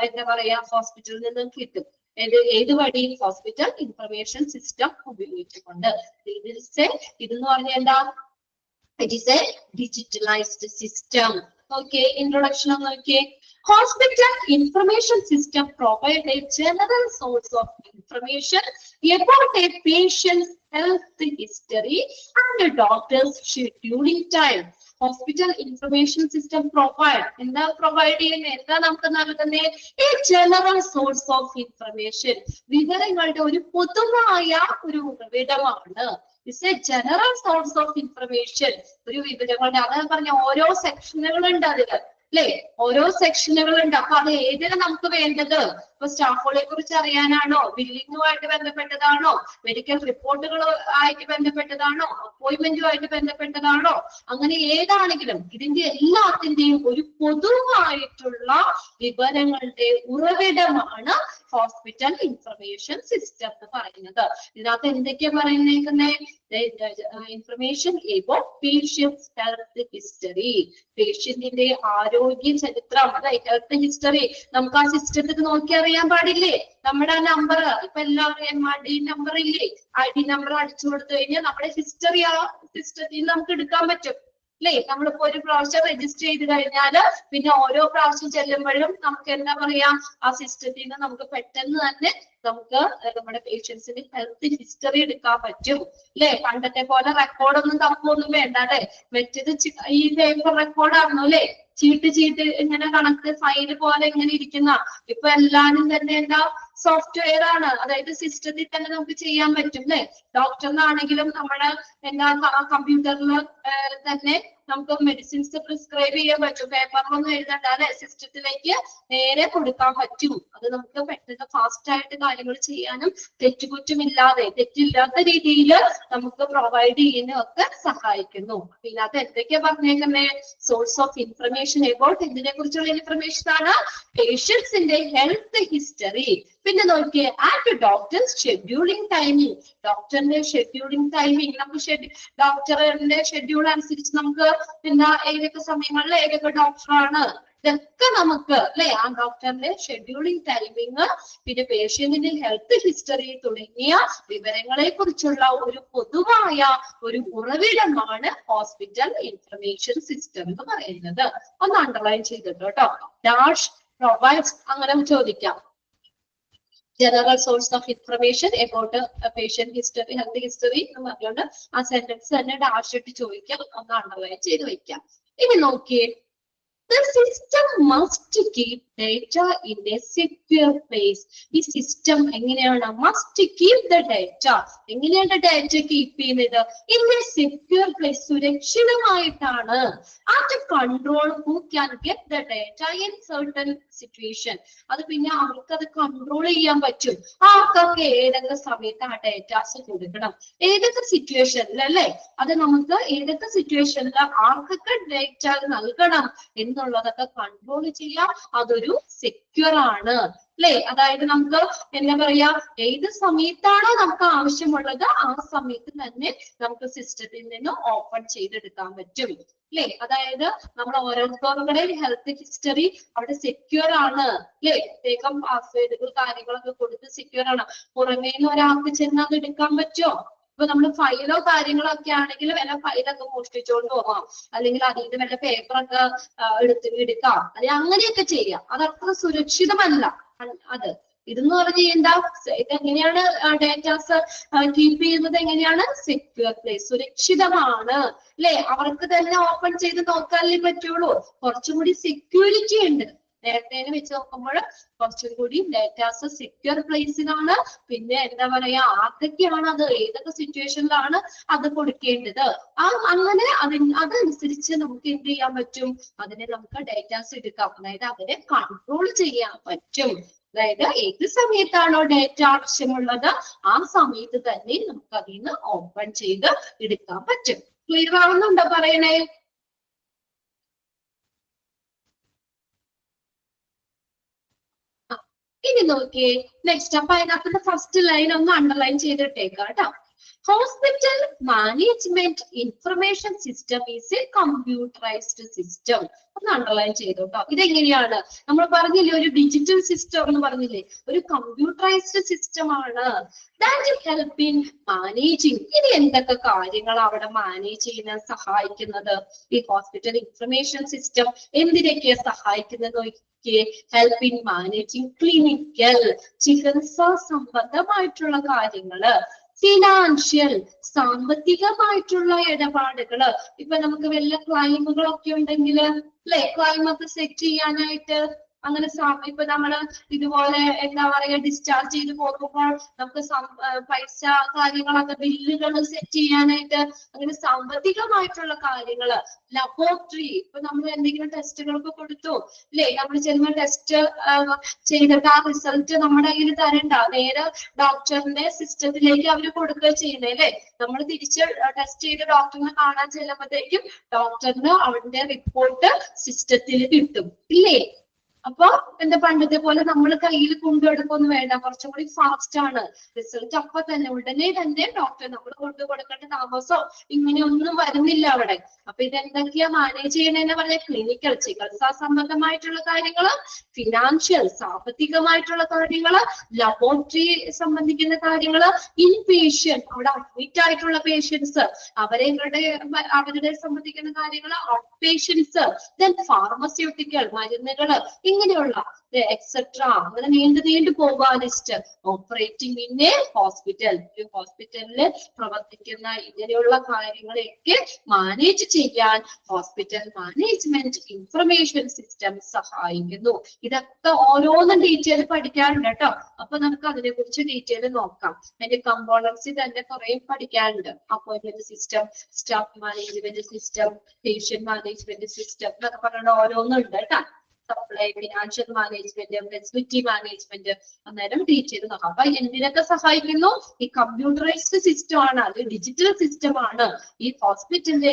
എന്താ പറയാ ഹോസ്പിറ്റലിൽ നിന്നും കിട്ടും. ഏത് വഴി ഹോസ്പിറ്റൽ ഇൻഫർമേഷൻ സിസ്റ്റം ഉപയോഗിച്ചുകൊണ്ട്. ഇതെന്ന് പറഞ്ഞാൽ എന്താ, it is A digitalised system. Okay, introduction ഒന്ന് നോക്കിയേ. Hospital information system provide a general source of information about a patient's health history and a doctor's scheduling time. Hospital information system provide എന്താ provide ചെയ്യുന്നത്, എന്താ നമുക്ക് നൽകുന്നത്, a general source of information വിവരങ്ങളുടെ ഒരു പൊതുവായ ഒരു ഉറവിടമാണ്. It's a general source of information ഒരു വിവരങ്ങളുടെ അതാണ് പറഞ്ഞ ഓരോ സെക്ഷനുകളുണ്ട് അതില് അല്ലെ, ഓരോ സെക്ഷനുകളുണ്ട്. അപ്പൊ അത് ഏതിനാ നമുക്ക് വേണ്ടത്, ഇപ്പൊ സ്റ്റാഫുകളെ കുറിച്ച് അറിയാനാണോ, ബില്ലിങ്ങുമായിട്ട് ബന്ധപ്പെട്ടതാണോ, മെഡിക്കൽ റിപ്പോർട്ടുകൾ ആയിട്ട് ബന്ധപ്പെട്ടതാണോ, അപ്പോയിന്റ്മെന്റുമായിട്ട് ബന്ധപ്പെട്ടതാണോ, അങ്ങനെ ഏതാണെങ്കിലും ഇതിന്റെ എല്ലാത്തിന്റെയും ഒരു പൊതുവായിട്ടുള്ള വിവരങ്ങളുടെ ഉറവിടമാണ് ഹോസ്പിറ്റൽ ഇൻഫർമേഷൻ സിസ്റ്റം എന്ന് പറയുന്നത്. ഇതിനകത്ത് എന്തൊക്കെയാ പറയുന്നേക്കുന്നത്, information about patients health history, പേഷ്യന്റിന്റെ ആരോഗ്യ ചരിത്രം അതായത് ഹെൽത്ത് ഹിസ്റ്ററി നമുക്ക് ആ സിസ്റ്റത്തിൽ നോക്കി അറിയാൻ പാടില്ലേ. നമ്മുടെ ആ നമ്പർ ഇപ്പൊ എല്ലാവരും MRD നമ്പർ ഇല്ലേ, ID നമ്പർ അടിച്ചു കൊടുത്തു കഴിഞ്ഞാൽ നമ്മുടെ ഹിസ്റ്ററി ആ സിസ്റ്റത്തിൽ നമുക്ക് എടുക്കാൻ പറ്റും അല്ലേ. നമ്മളിപ്പോ ഒരു പ്രാവശ്യം രജിസ്റ്റർ ചെയ്ത് കഴിഞ്ഞാല് പിന്നെ ഓരോ പ്രാവശ്യം ചെല്ലുമ്പോഴും നമുക്ക് എന്താ പറയാ ആ സിസ്റ്റത്തിൽ നിന്ന് നമുക്ക് പെട്ടെന്ന് തന്നെ നമുക്ക് നമ്മുടെ പേഷ്യൻസിന് ഹെൽത്ത് ഹിസ്റ്ററി എടുക്കാൻ പറ്റും അല്ലെ. പണ്ടത്തെ പോലെ റെക്കോർഡൊന്നും തപ്പൊന്നും വേണ്ട അല്ലെ. മറ്റേത് ഈ പേപ്പർ റെക്കോർഡായിരുന്നു അല്ലെ, ചീട്ട് ഇങ്ങനെ കണക്ക് ഫയല് പോലെ ഇങ്ങനെ ഇരിക്കുന്ന. ഇപ്പൊ എല്ലാരും തന്നെ എന്താ സോഫ്റ്റ്വെയർ ആണ്, അതായത് സിസ്റ്റത്തിൽ തന്നെ നമുക്ക് ചെയ്യാൻ പറ്റും അല്ലെ. ഡോക്ടറിനാണെങ്കിലും നമ്മുടെ എന്താ കമ്പ്യൂട്ടറിൽ തന്നെ നമുക്ക് മെഡിസിൻസ് പ്രിസ്ക്രൈബ് ചെയ്യാൻ പറ്റും. പേപ്പറിലൊന്നും എഴുതണ്ട അല്ലെ, സിസ്റ്റത്തിലേക്ക് നേരെ കൊടുക്കാൻ പറ്റും. അത് നമുക്ക് പെട്ടെന്ന് ഫാസ്റ്റ് ആയിട്ട് കാര്യങ്ങൾ ചെയ്യാനും തെറ്റുകുറ്റമില്ലാതെ തെറ്റില്ലാത്ത രീതിയിൽ നമുക്ക് പ്രൊവൈഡ് ചെയ്യാനും ഒക്കെ സഹായിക്കുന്നു. അപ്പൊ ഇതിനകത്ത് എന്തൊക്കെയാ പറഞ്ഞേക്കുന്നത്, സോഴ്സ് ഓഫ് ഇൻഫർമേഷൻ എബൌട്ട് ഇതിനെ കുറിച്ചുള്ള ഇൻഫർമേഷൻ ആണ് പേഷ്യൻസിന്റെ ഹെൽത്ത് ഹിസ്റ്ററി. പിന്നെ നോക്കിയേ ആറ്റ് ഡോക്ടേഴ്സ് ഷെഡ്യൂളിംഗ് ടൈമിംഗ്, ഡോക്ടറിന്റെ ഷെഡ്യൂളിംഗ് ടൈമിംഗ് നമുക്ക് ഡോക്ടറിന്റെ ഷെഡ്യൂൾ അനുസരിച്ച് നമുക്ക് പിന്നെ ഏതൊക്കെ സമയങ്ങളിൽ ഏതൊക്കെ ഡോക്ടറാണ് ഇതൊക്കെ നമുക്ക് അല്ലെ ആ ഡോക്ടറിന്റെ ഷെഡ്യൂളിംഗ് ടൈമിങ്, പിന്നെ പേഷ്യന്റിന്റെ ഹെൽത്ത് ഹിസ്റ്ററി തുടങ്ങിയ വിവരങ്ങളെ കുറിച്ചുള്ള ഒരു പൊതുവായ ഒരു ഉറവിടമാണ് ഹോസ്പിറ്റൽ ഇൻഫർമേഷൻ സിസ്റ്റം എന്ന് പറയുന്നത്. ഒന്ന് അണ്ടർലൈൻ ചെയ്തിട്ടോ കേട്ടോ. ഡാഷ് പ്രൊവൈഡ്സ് അങ്ങനെ ചോദിക്കാം. General source of information about a patient history, health history എന്ന് പറഞ്ഞുകൊണ്ട് ആ സെന്റൻസ് തന്നെ ഡാഷ് ഇട്ട് ചോദിക്കാം. ഒന്ന് അണ്ടർലൈൻ ചെയ്ത് വെക്കാം. ഇനി നോക്കിയേ, the system must keep data in a secure place. ഈ സിസ്റ്റം എങ്ങനെയാണ് must keep the data, എങ്ങനെയാണ് ഡാറ്റ കീപ്പ് ചെയ്യുന്നത്, in a secure place, സുരക്ഷിതമായിട്ടാണ്. at control who can get the data in certain situation, അത് പിന്നെ അവർക്ക് അത് കൺട്രോൾ ചെയ്യാൻ പറ്റും. ആർക്കൊക്കെ ഏതൊക്കെ സമയത്ത് ആ ഡേറ്റാസ് കൊടുക്കണം, ഏതൊക്കെ സിറ്റുവേഷനിൽ അല്ലെ, അത് നമുക്ക് ഏതൊക്കെ സിറ്റുവേഷനിൽ ആർക്കൊക്കെ ഡേറ്റ നൽകണം എന്നുള്ളതൊക്കെ കൺട്രോൾ ചെയ്യാം. അതൊരു ഒരു സെക്യൂർ ആണ് അല്ലെ? അതായത് നമുക്ക് എന്താ പറയാ, ഏത് സമയത്താണോ നമുക്ക് ആവശ്യമുള്ളത് ആ സമയത്ത് തന്നെ നമുക്ക് സിസ്റ്റത്തിൽ നിന്ന് ഓപ്പൺ ചെയ്തെടുക്കാൻ പറ്റും അല്ലെ? അതായത് നമ്മൾ ഓരോരുത്തരുടെ ഹെൽത്ത് ഹിസ്റ്ററി അവിടെ സെക്യൂർ ആണ് അല്ലെ? പ്രത്യേകം പാസ്വേഡുകൾ കാര്യങ്ങളൊക്കെ കൊടുത്ത് സെക്യൂർ ആണ്. പുറമേ നിന്ന് ഒരാൾക്ക് ചെന്ന് അത് എടുക്കാൻ പറ്റുമോ? ഇപ്പൊ നമ്മൾ ഫയലോ കാര്യങ്ങളൊക്കെ ആണെങ്കിൽ വല്ല ഫയലൊക്കെ മോഷ്ടിച്ചുകൊണ്ട് പോകാം, അല്ലെങ്കിൽ അതിൽ നിന്ന് വല്ല പേപ്പറൊക്കെ എടുക്കാം, അല്ലെങ്കിൽ അങ്ങനെയൊക്കെ ചെയ്യാം. അത് അത്ര സുരക്ഷിതമല്ല. അത് ഇതെന്ന് പറഞ്ഞ് എന്താ, ഇതെങ്ങനെയാണ് ഡേറ്റാസ് കീപ്പ് ചെയ്യുന്നത്? എങ്ങനെയാണ്? സെക്യൂർ പ്ലേസ്, സുരക്ഷിതമാണ് അല്ലെ? അവർക്ക് തന്നെ ഓപ്പൺ ചെയ്ത് നോക്കാനല്ലേ പറ്റുള്ളൂ. കുറച്ചും കൂടി സെക്യൂരിറ്റി ഉണ്ട്. നേരത്തെ വെച്ച് നോക്കുമ്പോൾ കുറച്ചും കൂടി ഡേറ്റാസ് സെക്യൂർ പ്ലേസിലാണ്. പിന്നെ എന്താ പറയാ, ആർക്കൊക്കെയാണ് അത്, ഏതൊക്കെ സിറ്റുവേഷനിലാണ് അത് കൊടുക്കേണ്ടത്, അങ്ങനെ അതനുസരിച്ച് നമുക്ക് എന്ത് ചെയ്യാൻ പറ്റും? അതിനെ നമുക്ക് ഡേറ്റാസ് എടുക്കാം, അതായത് അതിനെ കൺട്രോൾ ചെയ്യാൻ പറ്റും. അതായത് ഏത് സമയത്താണോ ഡേറ്റ ആവശ്യമുള്ളത് ആ സമയത്ത് തന്നെ നമുക്ക് അതിൽ നിന്ന് ഓപ്പൺ ചെയ്ത് എടുക്കാൻ പറ്റും. ക്ലിയർ ആവുന്നുണ്ടോ പറയണേ? ഇനി നോക്കിയേ നെക്സ്റ്റ്. അപ്പൊ അതിനകത്ത് ഫസ്റ്റ് ലൈൻ ഒന്ന് അണ്ടർലൈൻ ചെയ്തിട്ടേക്കാം കേട്ടോ. Hospital management information system is A computerised system. ഒന്ന് അണ്ടർലൈൻ ചെയ്തു കേട്ടോ. ഇതെങ്ങനെയാണ്? നമ്മൾ പറഞ്ഞില്ലേ ഒരു ഡിജിറ്റൽ സിസ്റ്റം എന്ന് പറഞ്ഞില്ലേ, ഒരു കമ്പ്യൂട്ടറൈസ്ഡ് സിസ്റ്റം ആണ്. That help in managing. ഇനി എന്തൊക്കെ കാര്യങ്ങൾ അവിടെ മാനേജ് ചെയ്യാൻ സഹായിക്കുന്നത്? ഈ ഹോസ്പിറ്റൽ ഇൻഫർമേഷൻ സിസ്റ്റം എന്തിനൊക്കെയാ സഹായിക്കുന്നത്? ഹെൽപ്പ് ഇൻ മാനേജിങ് ക്ലിനിക്കൽ, ചികിത്സാ സംബന്ധമായിട്ടുള്ള കാര്യങ്ങള്, ഫിനാൻഷ്യൽ സാമ്പത്തികമായിട്ടുള്ള ഇടപാടുകള്. ഇപ്പൊ നമുക്ക് വല്ല ക്ലൈമുകളൊക്കെ ഉണ്ടെങ്കിൽ അല്ലെ, ക്ലൈമൊക്കെ സെറ്റ് ചെയ്യാനായിട്ട് അങ്ങനെ ഇപ്പൊ നമ്മള് ഇതുപോലെ എന്താ പറയാ ഡിസ്ചാർജ് ചെയ്ത് പോകുമ്പോൾ നമുക്ക് പൈസ കാര്യങ്ങളൊക്കെ ബില്ലുകൾ സെറ്റ് ചെയ്യാനായിട്ട്, അങ്ങനെ സാമ്പത്തികമായിട്ടുള്ള കാര്യങ്ങള്, ലബോറട്ടറി. ഇപ്പൊ നമ്മൾ എന്തെങ്കിലും ടെസ്റ്റുകൾക്ക് കൊടുത്തു അല്ലെ, നമ്മൾ ചെന്ന് ടെസ്റ്റ് ചെയ്തിട്ട് ആ റിസൾട്ട് നമ്മുടെ കയ്യിൽ തരണ്ട, നേരെ ഡോക്ടറിന്റെ സിസ്റ്റത്തിലേക്ക് അവർ കൊടുക്കുക ചെയ്യുന്നത് അല്ലെ. നമ്മൾ തിരിച്ച് ടെസ്റ്റ് ചെയ്ത് ഡോക്ടറിനെ കാണാൻ ചെല്ലുമ്പോഴത്തേക്കും ഡോക്ടറിന് അവന്റെ റിപ്പോർട്ട് സിസ്റ്റത്തിൽ കിട്ടും ഇല്ലേ? അപ്പൊ എന്താ പണ്ടത്തെ പോലെ നമ്മൾ കയ്യിൽ കൊണ്ടുകൊടുക്കൊന്നും വേണ്ട, കുറച്ചും കൂടി ഫാസ്റ്റ് ആണ് റിസൾട്ട്. അപ്പൊ തന്നെ ഉടനെ തന്നെ ഡോക്ടർ നമ്മൾ കൊണ്ടു കൊടുക്കേണ്ട താമസോ ഇങ്ങനെയൊന്നും വരുന്നില്ല അവിടെ. അപ്പൊ ഇതെന്തൊക്കെയാ മാനേജ് ചെയ്യണമെന്ന് പറഞ്ഞ ക്ലിനിക്കൽ ചികിത്സാ സംബന്ധമായിട്ടുള്ള കാര്യങ്ങള്, ഫിനാൻഷ്യൽ സാമ്പത്തികമായിട്ടുള്ള കാര്യങ്ങള്, ലബോറട്ടറി സംബന്ധിക്കുന്ന കാര്യങ്ങള്, ഇൻ പേഷ്യന്റ് അവിടെ അഡ്മിറ്റ് ആയിട്ടുള്ള പേഷ്യൻസ് അവരുടെ സംബന്ധിക്കുന്ന കാര്യങ്ങള്, ഔട്ട് പേഷ്യൻസ്, ദെൻ ഫാർമസ്യൂട്ടിക്കൽ മരുന്നുകള്, ഇങ്ങനെയുള്ള എക്സെട്ര. അങ്ങനെ നീണ്ടു പോകാ list. Operating in A hospital, ഒരു ഹോസ്പിറ്റലില് പ്രവർത്തിക്കുന്ന ഇങ്ങനെയുള്ള കാര്യങ്ങളെയൊക്കെ മാനേജ് ചെയ്യാൻ ഹോസ്പിറ്റൽ മാനേജ്മെന്റ് ഇൻഫർമേഷൻ സിസ്റ്റം സഹായിക്കുന്നു. ഇതൊക്കെ ഓരോന്നും ഡീറ്റെയിൽ പഠിക്കാനുണ്ട് കേട്ടോ. അപ്പൊ നമുക്ക് അതിനെ കുറിച്ച് ഡീറ്റെയിൽ നോക്കാം. അതിന്റെ കമ്പോണൻസിൽ തന്നെ കുറെ പഠിക്കാനുണ്ട്. Appointment system, staff management system, patient management system എന്നൊക്കെ പറഞ്ഞിട്ട് ഓരോന്നുണ്ട് കേട്ടോ. Supply, financial management, facility management, അന്നേരം ഡീറ്റെയിൽ നോക്കാം. അപ്പൊ എന്തിനൊക്കെ സഹായിക്കുന്നു? ഈ കമ്പ്യൂട്ടറൈസ്ഡ് സിസ്റ്റം ആണ്, അത് ഡിജിറ്റൽ സിസ്റ്റം ആണ്. ഈ ഹോസ്പിറ്റലിലെ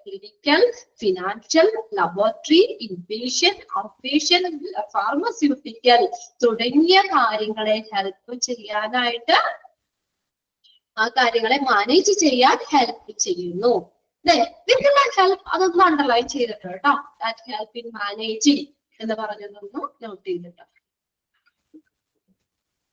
clinical, financial, laboratory, inpatient, outpatient, pharmaceutical തുടങ്ങിയ കാര്യങ്ങളെ ഹെൽപ്പ് ചെയ്യാനായിട്ട്, ആ കാര്യങ്ങളെ മാനേജ് ചെയ്യാൻ ഹെൽപ്പ് ചെയ്യുന്നു. ഹെൽപ്പ് അതൊന്ന് അണ്ടർലൈൻ ചെയ്തിട്ട് കേട്ടോ. ദാറ്റ് ഹെൽപ്പ് ഇൻ മാനേജിങ് എന്ന് പറഞ്ഞതൊന്ന് നോട്ട് ചെയ്തിട്ട്.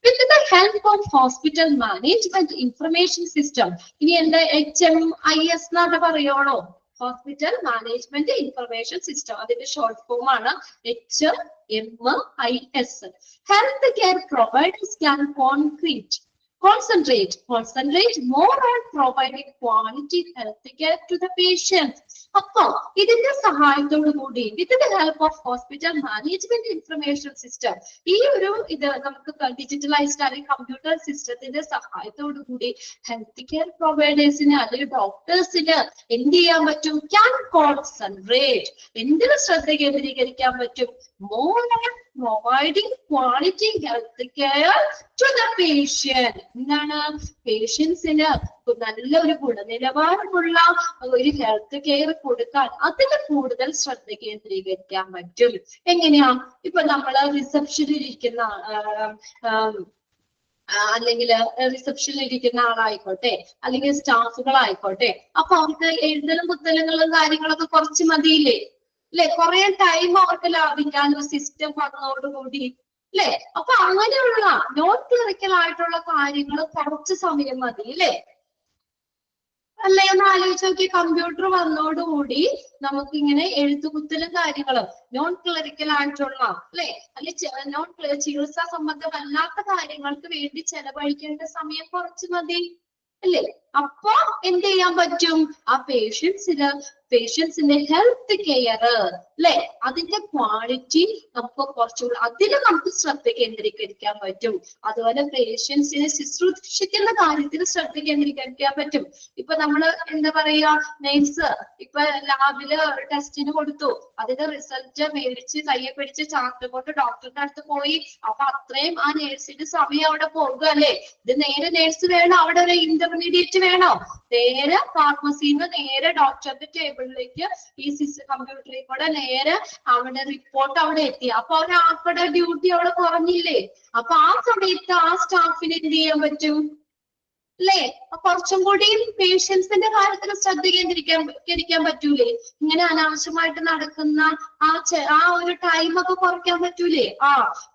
With the help of hospital management information system, ഇനി എന്താ HMIS എന്നാണ് പറയുള്ളൂ. ഹോസ്പിറ്റൽ മാനേജ്മെന്റ് ഇൻഫർമേഷൻ സിസ്റ്റം, അതിന്റെ ഷോർട്ട് ഫോം ആണ് HMIS. Health care providers can concentrate more on providing quality health care to the patient. അപ്പൊ ഇതിന്റെ സഹായത്തോടു കൂടി, with the help of hospital management information system, ഈ ഒരു ഇത് നമുക്ക് ഡിജിറ്റലൈസ്ഡ് അല്ലെങ്കിൽ കമ്പ്യൂട്ടർ സിസ്റ്റത്തിന്റെ സഹായത്തോടു കൂടി ഹെൽത്ത് കെയർ പ്രൊവൈഡേഴ്സിന് അല്ലെങ്കിൽ ഡോക്ടേഴ്സിന് എന്ത് ചെയ്യാൻ പറ്റും? ക്യാൻ കോൺസെൻട്രേറ്റ്, എന്തിന് ശ്രദ്ധ കേന്ദ്രീകരിക്കാൻ പറ്റും? More providing quality health care to the patient. എന്താണ് പേഷ്യൻസിന് നല്ലൊരു ഗുണനിലവാരമുള്ള ഒരു ഹെൽത്ത് കെയർ കൊടുക്കാൻ അതിൽ കൂടുതൽ ശ്രദ്ധ കേന്ദ്രീകരിക്കാൻ പറ്റും. എങ്ങനെയാ? ഇപ്പൊ നമ്മള് റിസപ്ഷനിൽ ഇരിക്കുന്ന അല്ലെങ്കിൽ റിസപ്ഷനിൽ ഇരിക്കുന്ന ആളായിക്കോട്ടെ, അല്ലെങ്കിൽ സ്റ്റാഫുകളായിക്കോട്ടെ, അപ്പൊ അവർക്ക് എഴുതലും പുത്തലങ്ങളും കാര്യങ്ങളൊക്കെ കുറച്ച് മതിയില്ലേ? അല്ലെ? കുറെ ടൈം അവർക്ക് ലാഭിക്കാനും സിസ്റ്റം വന്നതോടുകൂടി അല്ലെ? അപ്പൊ അങ്ങനെയുള്ള നോൺ ക്ലറിക്കൽ ആയിട്ടുള്ള കാര്യങ്ങൾ കുറച്ച് സമയം മതി അല്ലെ? അല്ലെ? ഒന്ന് ആലോചിച്ച് നോക്കി, കമ്പ്യൂട്ടർ വന്നതോടുകൂടി നമുക്ക് ഇങ്ങനെ എഴുത്തുകുത്തലും കാര്യങ്ങളും നോൺ ക്ലറിക്കൽ ആയിട്ടുള്ള അല്ലെ, അല്ലെ നോൺ ചികിത്സാ സംബന്ധമല്ലാത്ത കാര്യങ്ങൾക്ക് വേണ്ടി ചെലവഴിക്കേണ്ട സമയം കുറച്ച് മതി അല്ലേ? അപ്പൊ എന്ത് ചെയ്യാൻ പറ്റും? ആ പേഷ്യൻസിന്റെ ഹെൽത്ത് കെയർ അല്ലെ, അതിന്റെ ക്വാളിറ്റി നമുക്ക് കുറച്ചുകൂടി അതിൽ നമുക്ക് ശ്രദ്ധ കേന്ദ്രീകരിക്കാൻ പറ്റും. അതുപോലെ പേഷ്യൻസിനെ ശുശ്രൂഷിക്കുന്ന കാര്യത്തിൽ ശ്രദ്ധ കേന്ദ്രീകരിക്കാൻ പറ്റും. ഇപ്പൊ നമ്മള് എന്താ പറയാ, നെയ്സ് ഇപ്പൊ ലാബില് ടെസ്റ്റിന് കൊടുത്തു, അതിന്റെ റിസൾട്ട് മേടിച്ച് കയ്യെ പിടിച്ച് ചാർട്ട് കൊണ്ട് ഡോക്ടറിന്റെ അടുത്ത് പോയി. അപ്പൊ അത്രയും ആ നേഴ്സിന്റെ സമയം അവിടെ പോകുക അല്ലേ? ഇത് നേരെ നേഴ്സ് വേണോ? അവിടെ ഒരു ഇന്റർമീഡിയറ്റ് വേണോ? നേരെ ഫാർമസിന്ന് നേരെ ഡോക്ടറുടെ ടേബിളിലേക്ക് ഈ കമ്പ്യൂട്ടറിൽ കൂടെ നേരെ അവിടെ റിപ്പോർട്ട് അവിടെ എത്തി. അപ്പൊ ഒരാൾക്കുടെ ഡ്യൂട്ടി അവിടെ കുറഞ്ഞില്ലേ? അപ്പൊ ആ സമയത്ത് ആ സ്റ്റാഫിന് എന്ത് ചെയ്യാൻ പറ്റും അല്ലേ? കുറച്ചും കൂടി പേഷ്യൻസിന്റെ കാര്യത്തിൽ ശ്രദ്ധ കേന്ദ്രീകരിക്കാൻ പറ്റൂലേ? ഇങ്ങനെ അനാവശ്യമായിട്ട് നടക്കുന്ന ആ ഒരു ടൈം ഒക്കെ കുറയ്ക്കാൻ പറ്റൂലേ?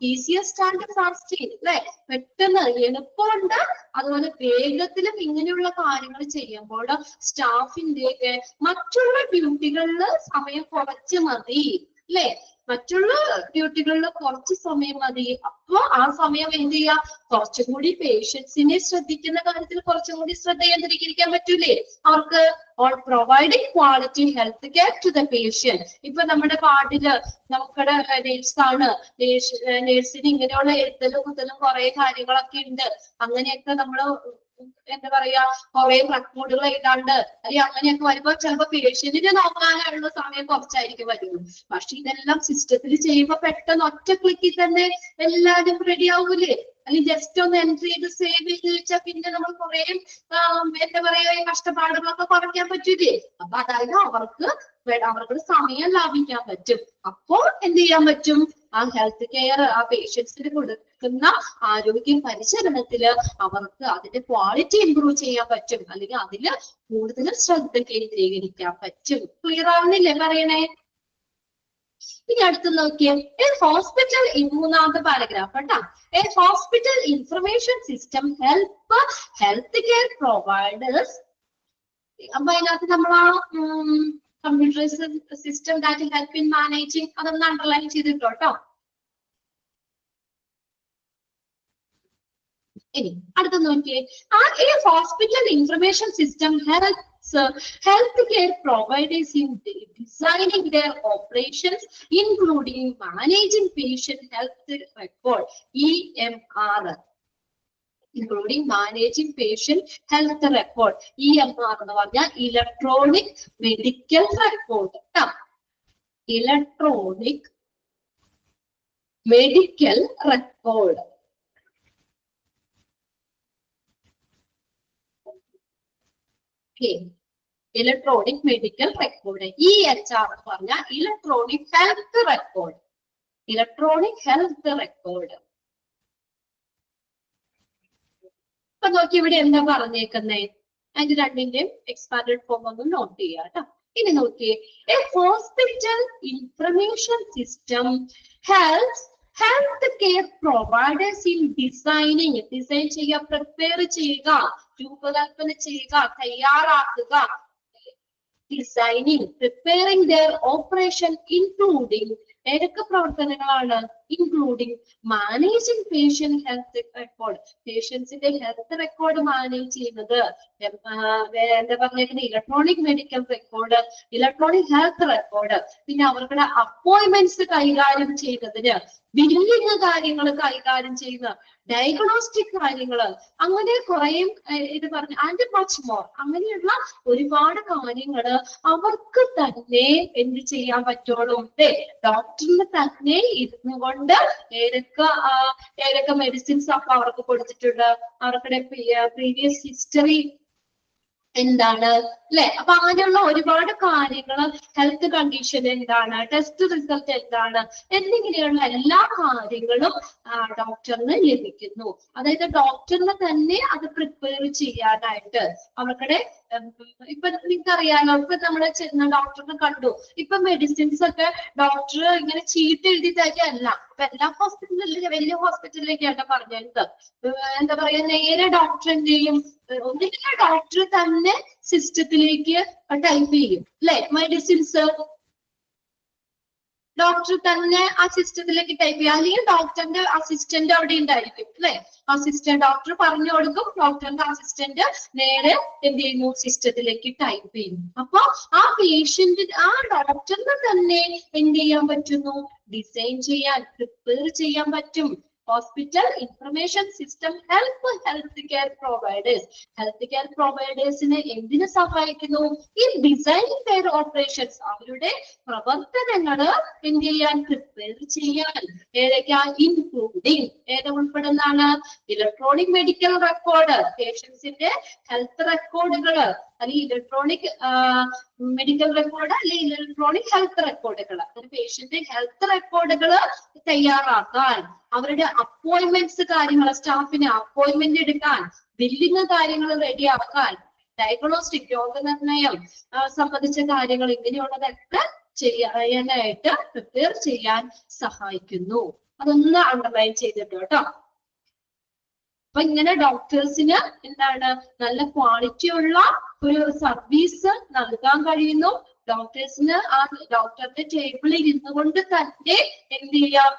ഈസിയസ്റ്റ് ആൻഡ് ഫാസ്റ്റ് അല്ലെ? പെട്ടെന്ന് എളുപ്പമുണ്ട്, അതുപോലെ വേഗത്തിലും ഇങ്ങനെയുള്ള കാര്യങ്ങൾ ചെയ്യുമ്പോൾ സ്റ്റാഫിന്റെ മറ്റുള്ള ഡ്യൂട്ടികളിൽ സമയം കുറച്ച് മതി അല്ലെ? മറ്റുള്ള ഡ്യൂട്ടികളിൽ കുറച്ച് സമയം മതി. അപ്പൊ ആ സമയം എന്ത് ചെയ്യാ? കുറച്ചും കൂടി പേഷ്യൻസിനെ ശ്രദ്ധിക്കുന്ന കാര്യത്തിൽ കുറച്ചും കൂടി ശ്രദ്ധ കേന്ദ്രീകരിക്കാൻ പറ്റൂലേ അവർക്ക്? All providing quality health care to the patient. ഇപ്പൊ നമ്മുടെ വാർഡില് നമുക്കടെ നേഴ്സാണ്, നേഴ്സിന് ഇങ്ങനെയുള്ള എഴുത്തലും കുത്തലും കുറെ കാര്യങ്ങളൊക്കെ ഉണ്ട്. അങ്ങനെയൊക്കെ നമ്മള് എന്താ പറയാ, കുറെ റെക്കോർഡുകൾ എഴുതാണ്ട് അല്ലെങ്കിൽ അങ്ങനെയൊക്കെ വരുമ്പോ ചിലപ്പോ പേഷ്യന്റിനെ നോക്കാനുള്ള സമയം കുറച്ചായിരിക്കും വരുള്ളൂ. പക്ഷെ ഇതെല്ലാം സിസ്റ്റത്തിൽ ചെയ്യുമ്പോ പെട്ടെന്ന് ഒറ്റ ക്ലിക്കിൽ തന്നെ എല്ലാവരും റെഡി ആവൂലേ? അല്ലെങ്കിൽ ജസ്റ്റ് ഒന്ന് എൻട്രി ചെയ്ത് സേവ് ചെയ്ത് വെച്ചാൽ പിന്നെ നമ്മൾ കുറെ എന്താ പറയാ കഷ്ടപ്പാടുകളൊക്കെ കുറയ്ക്കാൻ പറ്റൂലേ? അപ്പൊ അതായത് അവർക്ക് സമയം ലാഭിക്കാൻ പറ്റും. അപ്പോ എന്ത് ചെയ്യാൻ പറ്റും? ആ ഹെൽത്ത് കെയർ ആ പേഷ്യൻസിന് കൊടുക്കുന്ന ആരോഗ്യ പരിചരണത്തില് അവർക്ക് അതിന്റെ ക്വാളിറ്റി ഇംപ്രൂവ് ചെയ്യാൻ പറ്റും, അല്ലെങ്കിൽ അതില് കൂടുതൽ ശ്രദ്ധ കേന്ദ്രീകരിക്കാൻ പറ്റും. ക്ലിയർ ആവുന്നില്ലേ പറയണേ? ഇനി അടുത്ത് നോക്കിയേ, എ ഹോസ്പിറ്റൽ, മൂന്നാമത്തെ പാരഗ്രാഫ് കേട്ടോ. A hospital information system help health care providers. അപ്പൊ അതിനകത്ത് നമ്മൾ ആ computerised system that help in managing അതൊന്ന് അണ്ടർലൈൻ ചെയ്തിട്ടോ കേട്ടോ. ഇനി അടുത്ത നോക്കിയേ, a hospital information system helps healthcare providers in designing their operations, including managing patient health record (EMR), including managing patient health record. EMR എന്ന് പറഞ്ഞാൽ electronic medical record. Electronic medical record. Electronic medical record. EHR എന്ന് പറഞ്ഞാൽ electronic health record. Electronic health record. ഇപ്പൊ നോക്കി ഇവിടെ എന്താ പറഞ്ഞേക്കുന്നേ? അതിന്റെ രണ്ടിന്റെയും എക്സ്പാൻഡഡ് ഫോം ഒന്ന് നോട്ട് ചെയ്യാം കേട്ടോ. ഇനി നോക്കിയേ, a hospital information system helps health care providers in designing. Design ചെയ്യുക, പ്രിപ്പയർ ചെയ്യുക, രൂപകൽപ്പന ചെയ്യുക, തയ്യാറാക്കുക. Designing, preparing their operation, including ഏതൊക്കെ പ്രവർത്തനങ്ങളാണ്? Including managing patient health record. പേഷ്യൻസിന്റെ ഹെൽത്ത് റെക്കോർഡ് മാനേജ് ചെയ്യുന്നത്. എന്താ പറഞ്ഞേക്കുന്നത്? Electronic medical record, electronic health record. പിന്നെ അവരുടെ അപ്പോയിന്റ്മെന്റ്സ് കൈകാര്യം ചെയ്യുന്നതിന്, ബില്ലിങ് കാര്യങ്ങൾ കൈകാര്യം ചെയ്യുന്ന, ഡയഗ്നോസ്റ്റിക് കാര്യങ്ങള്, അങ്ങനെ കുറേയും ഇത് പറഞ്ഞു ആൻഡ് മച്ച് മോർ. അങ്ങനെയുള്ള ഒരുപാട് കാര്യങ്ങള് അവർക്ക് തന്നെ എന്ത് ചെയ്യാൻ പറ്റുള്ളൂ? ഡോക്ടർ ഡോക്ടറിന് തന്നെ ഇരുന്നു കൊണ്ട് ഏതൊക്കെ മെഡിസിൻസ് അപ്പൊ അവർക്ക് കൊടുത്തിട്ടുണ്ട്, അവരുടെ പ്രീവിയസ് ഹിസ്റ്ററി എന്താണ് അല്ലെ. അപ്പൊ അങ്ങനെയുള്ള ഒരുപാട് കാര്യങ്ങൾ, ഹെൽത്ത് കണ്ടീഷൻ എന്താണ്, ടെസ്റ്റ് റിസൾട്ട് എന്താണ് എന്നിങ്ങനെയുള്ള എല്ലാ കാര്യങ്ങളും ഡോക്ടറിന് ലഭിക്കുന്നു. അതായത് ഡോക്ടറിന് തന്നെ അത് പ്രിപ്പയർ ചെയ്യാനായിട്ട് അവരുടെ ഇപ്പൊ നിങ്ങൾക്കറിയാലോ, ഇപ്പൊ നമ്മള് ചെന്ന ഡോക്ടറിനെ കണ്ടു, ഇപ്പൊ മെഡിസിൻസ് ഒക്കെ ഡോക്ടർ ഇങ്ങനെ ചീട്ട് എഴുതി തരികയല്ല. ഇപ്പൊ എല്ലാ ഹോസ്പിറ്റലിലും, വലിയ ഹോസ്പിറ്റലിലേക്കാണ് പറഞ്ഞത്, എന്താ പറയാ, നേരെ ഡോക്ടർ എന്ത് ചെയ്യും, ഒന്നിങ്ങനെ ഡോക്ടർ തന്നെ സിസ്റ്റത്തിലേക്ക് ടൈപ്പ് ചെയ്യും അല്ലെ, മെഡിസിൻസ് ഡോക്ടർ തന്നെ ആ സിസ്റ്റത്തിലേക്ക് ടൈപ്പ് ചെയ്യും, അല്ലെങ്കിൽ ഡോക്ടറിന്റെ അസിസ്റ്റന്റ് അവിടെ ഉണ്ടായിരിക്കും അല്ലെ. അസിസ്റ്റന്റ് ഡോക്ടർ പറഞ്ഞു കൊടുക്കും, ഡോക്ടറിന്റെ അസിസ്റ്റന്റ് നേരെ എന്ത് ചെയ്യുന്നു, സിസ്റ്റത്തിലേക്ക് ടൈപ്പ് ചെയ്യുന്നു. അപ്പൊ ആ പേഷ്യന്റ് ആ ഡോക്ടറിന് തന്നെ എന്ത് ചെയ്യാൻ പറ്റുന്നു, ഡിസൈൻ ചെയ്യാൻ, പ്രിപ്പയർ ചെയ്യാൻ പറ്റും. Hospital information system help health care providers. Health care പ്രൊവൈഡേഴ്സിനെ എന്തിനു സഹായിക്കുന്നു, ഈ ഡിസൈനിങ് കെയർ ഓപ്പറേഷൻസ്, അവരുടെ പ്രവർത്തനങ്ങള് എന്ത് ചെയ്യാൻ, പ്രിപ്പയർ ചെയ്യാൻ. ഏതൊക്കെയാ, ഇൻക്ലൂഡിങ് ഏത് ഉൾപ്പെടുന്നതാണ്, ഇലക്ട്രോണിക് മെഡിക്കൽ റെക്കോർഡ്, പേഷ്യൻസിന്റെ ഹെൽത്ത് റെക്കോർഡുകള്, അല്ലെങ്കിൽ ഇലക്ട്രോണിക് മെഡിക്കൽ റെക്കോർഡ്, അല്ലെങ്കിൽ ഇലക്ട്രോണിക് ഹെൽത്ത് റെക്കോർഡുകൾ, ഒരു പേഷ്യന്റ് ഹെൽത്ത് റെക്കോർഡുകള് തയ്യാറാക്കാൻ, അവരുടെ അപ്പോയിന്റ്മെന്റ്സ് കാര്യങ്ങൾ, സ്റ്റാഫിന് അപ്പോയിന്റ്മെന്റ് എടുക്കാൻ, ബില്ലിങ് കാര്യങ്ങൾ റെഡിയാക്കാൻ, ഡയഗ്നോസ്റ്റിക് രോഗനിർണയം സംബന്ധിച്ച കാര്യങ്ങൾ, ഇങ്ങനെയുള്ളതൊക്കെ ചെയ്യാനായിട്ട് പ്രിപ്പയർ ചെയ്യാൻ സഹായിക്കുന്നു. അതൊന്ന് അണ്ടർലൈൻ ചെയ്തിട്ട് കേട്ടോ. അപ്പൊ ഇങ്ങനെ ഡോക്ടേഴ്സിന് എന്താണ്, നല്ല ക്വാളിറ്റി ഉള്ള ഒരു സർവീസ് നൽകാൻ കഴിയുന്നു. ഡോക്ടേഴ്സിന് ആ ഡോക്ടറുടെ ടേബിളിൽ ഇരുന്നുകൊണ്ട് തന്നെ എന്ത് ചെയ്യാം,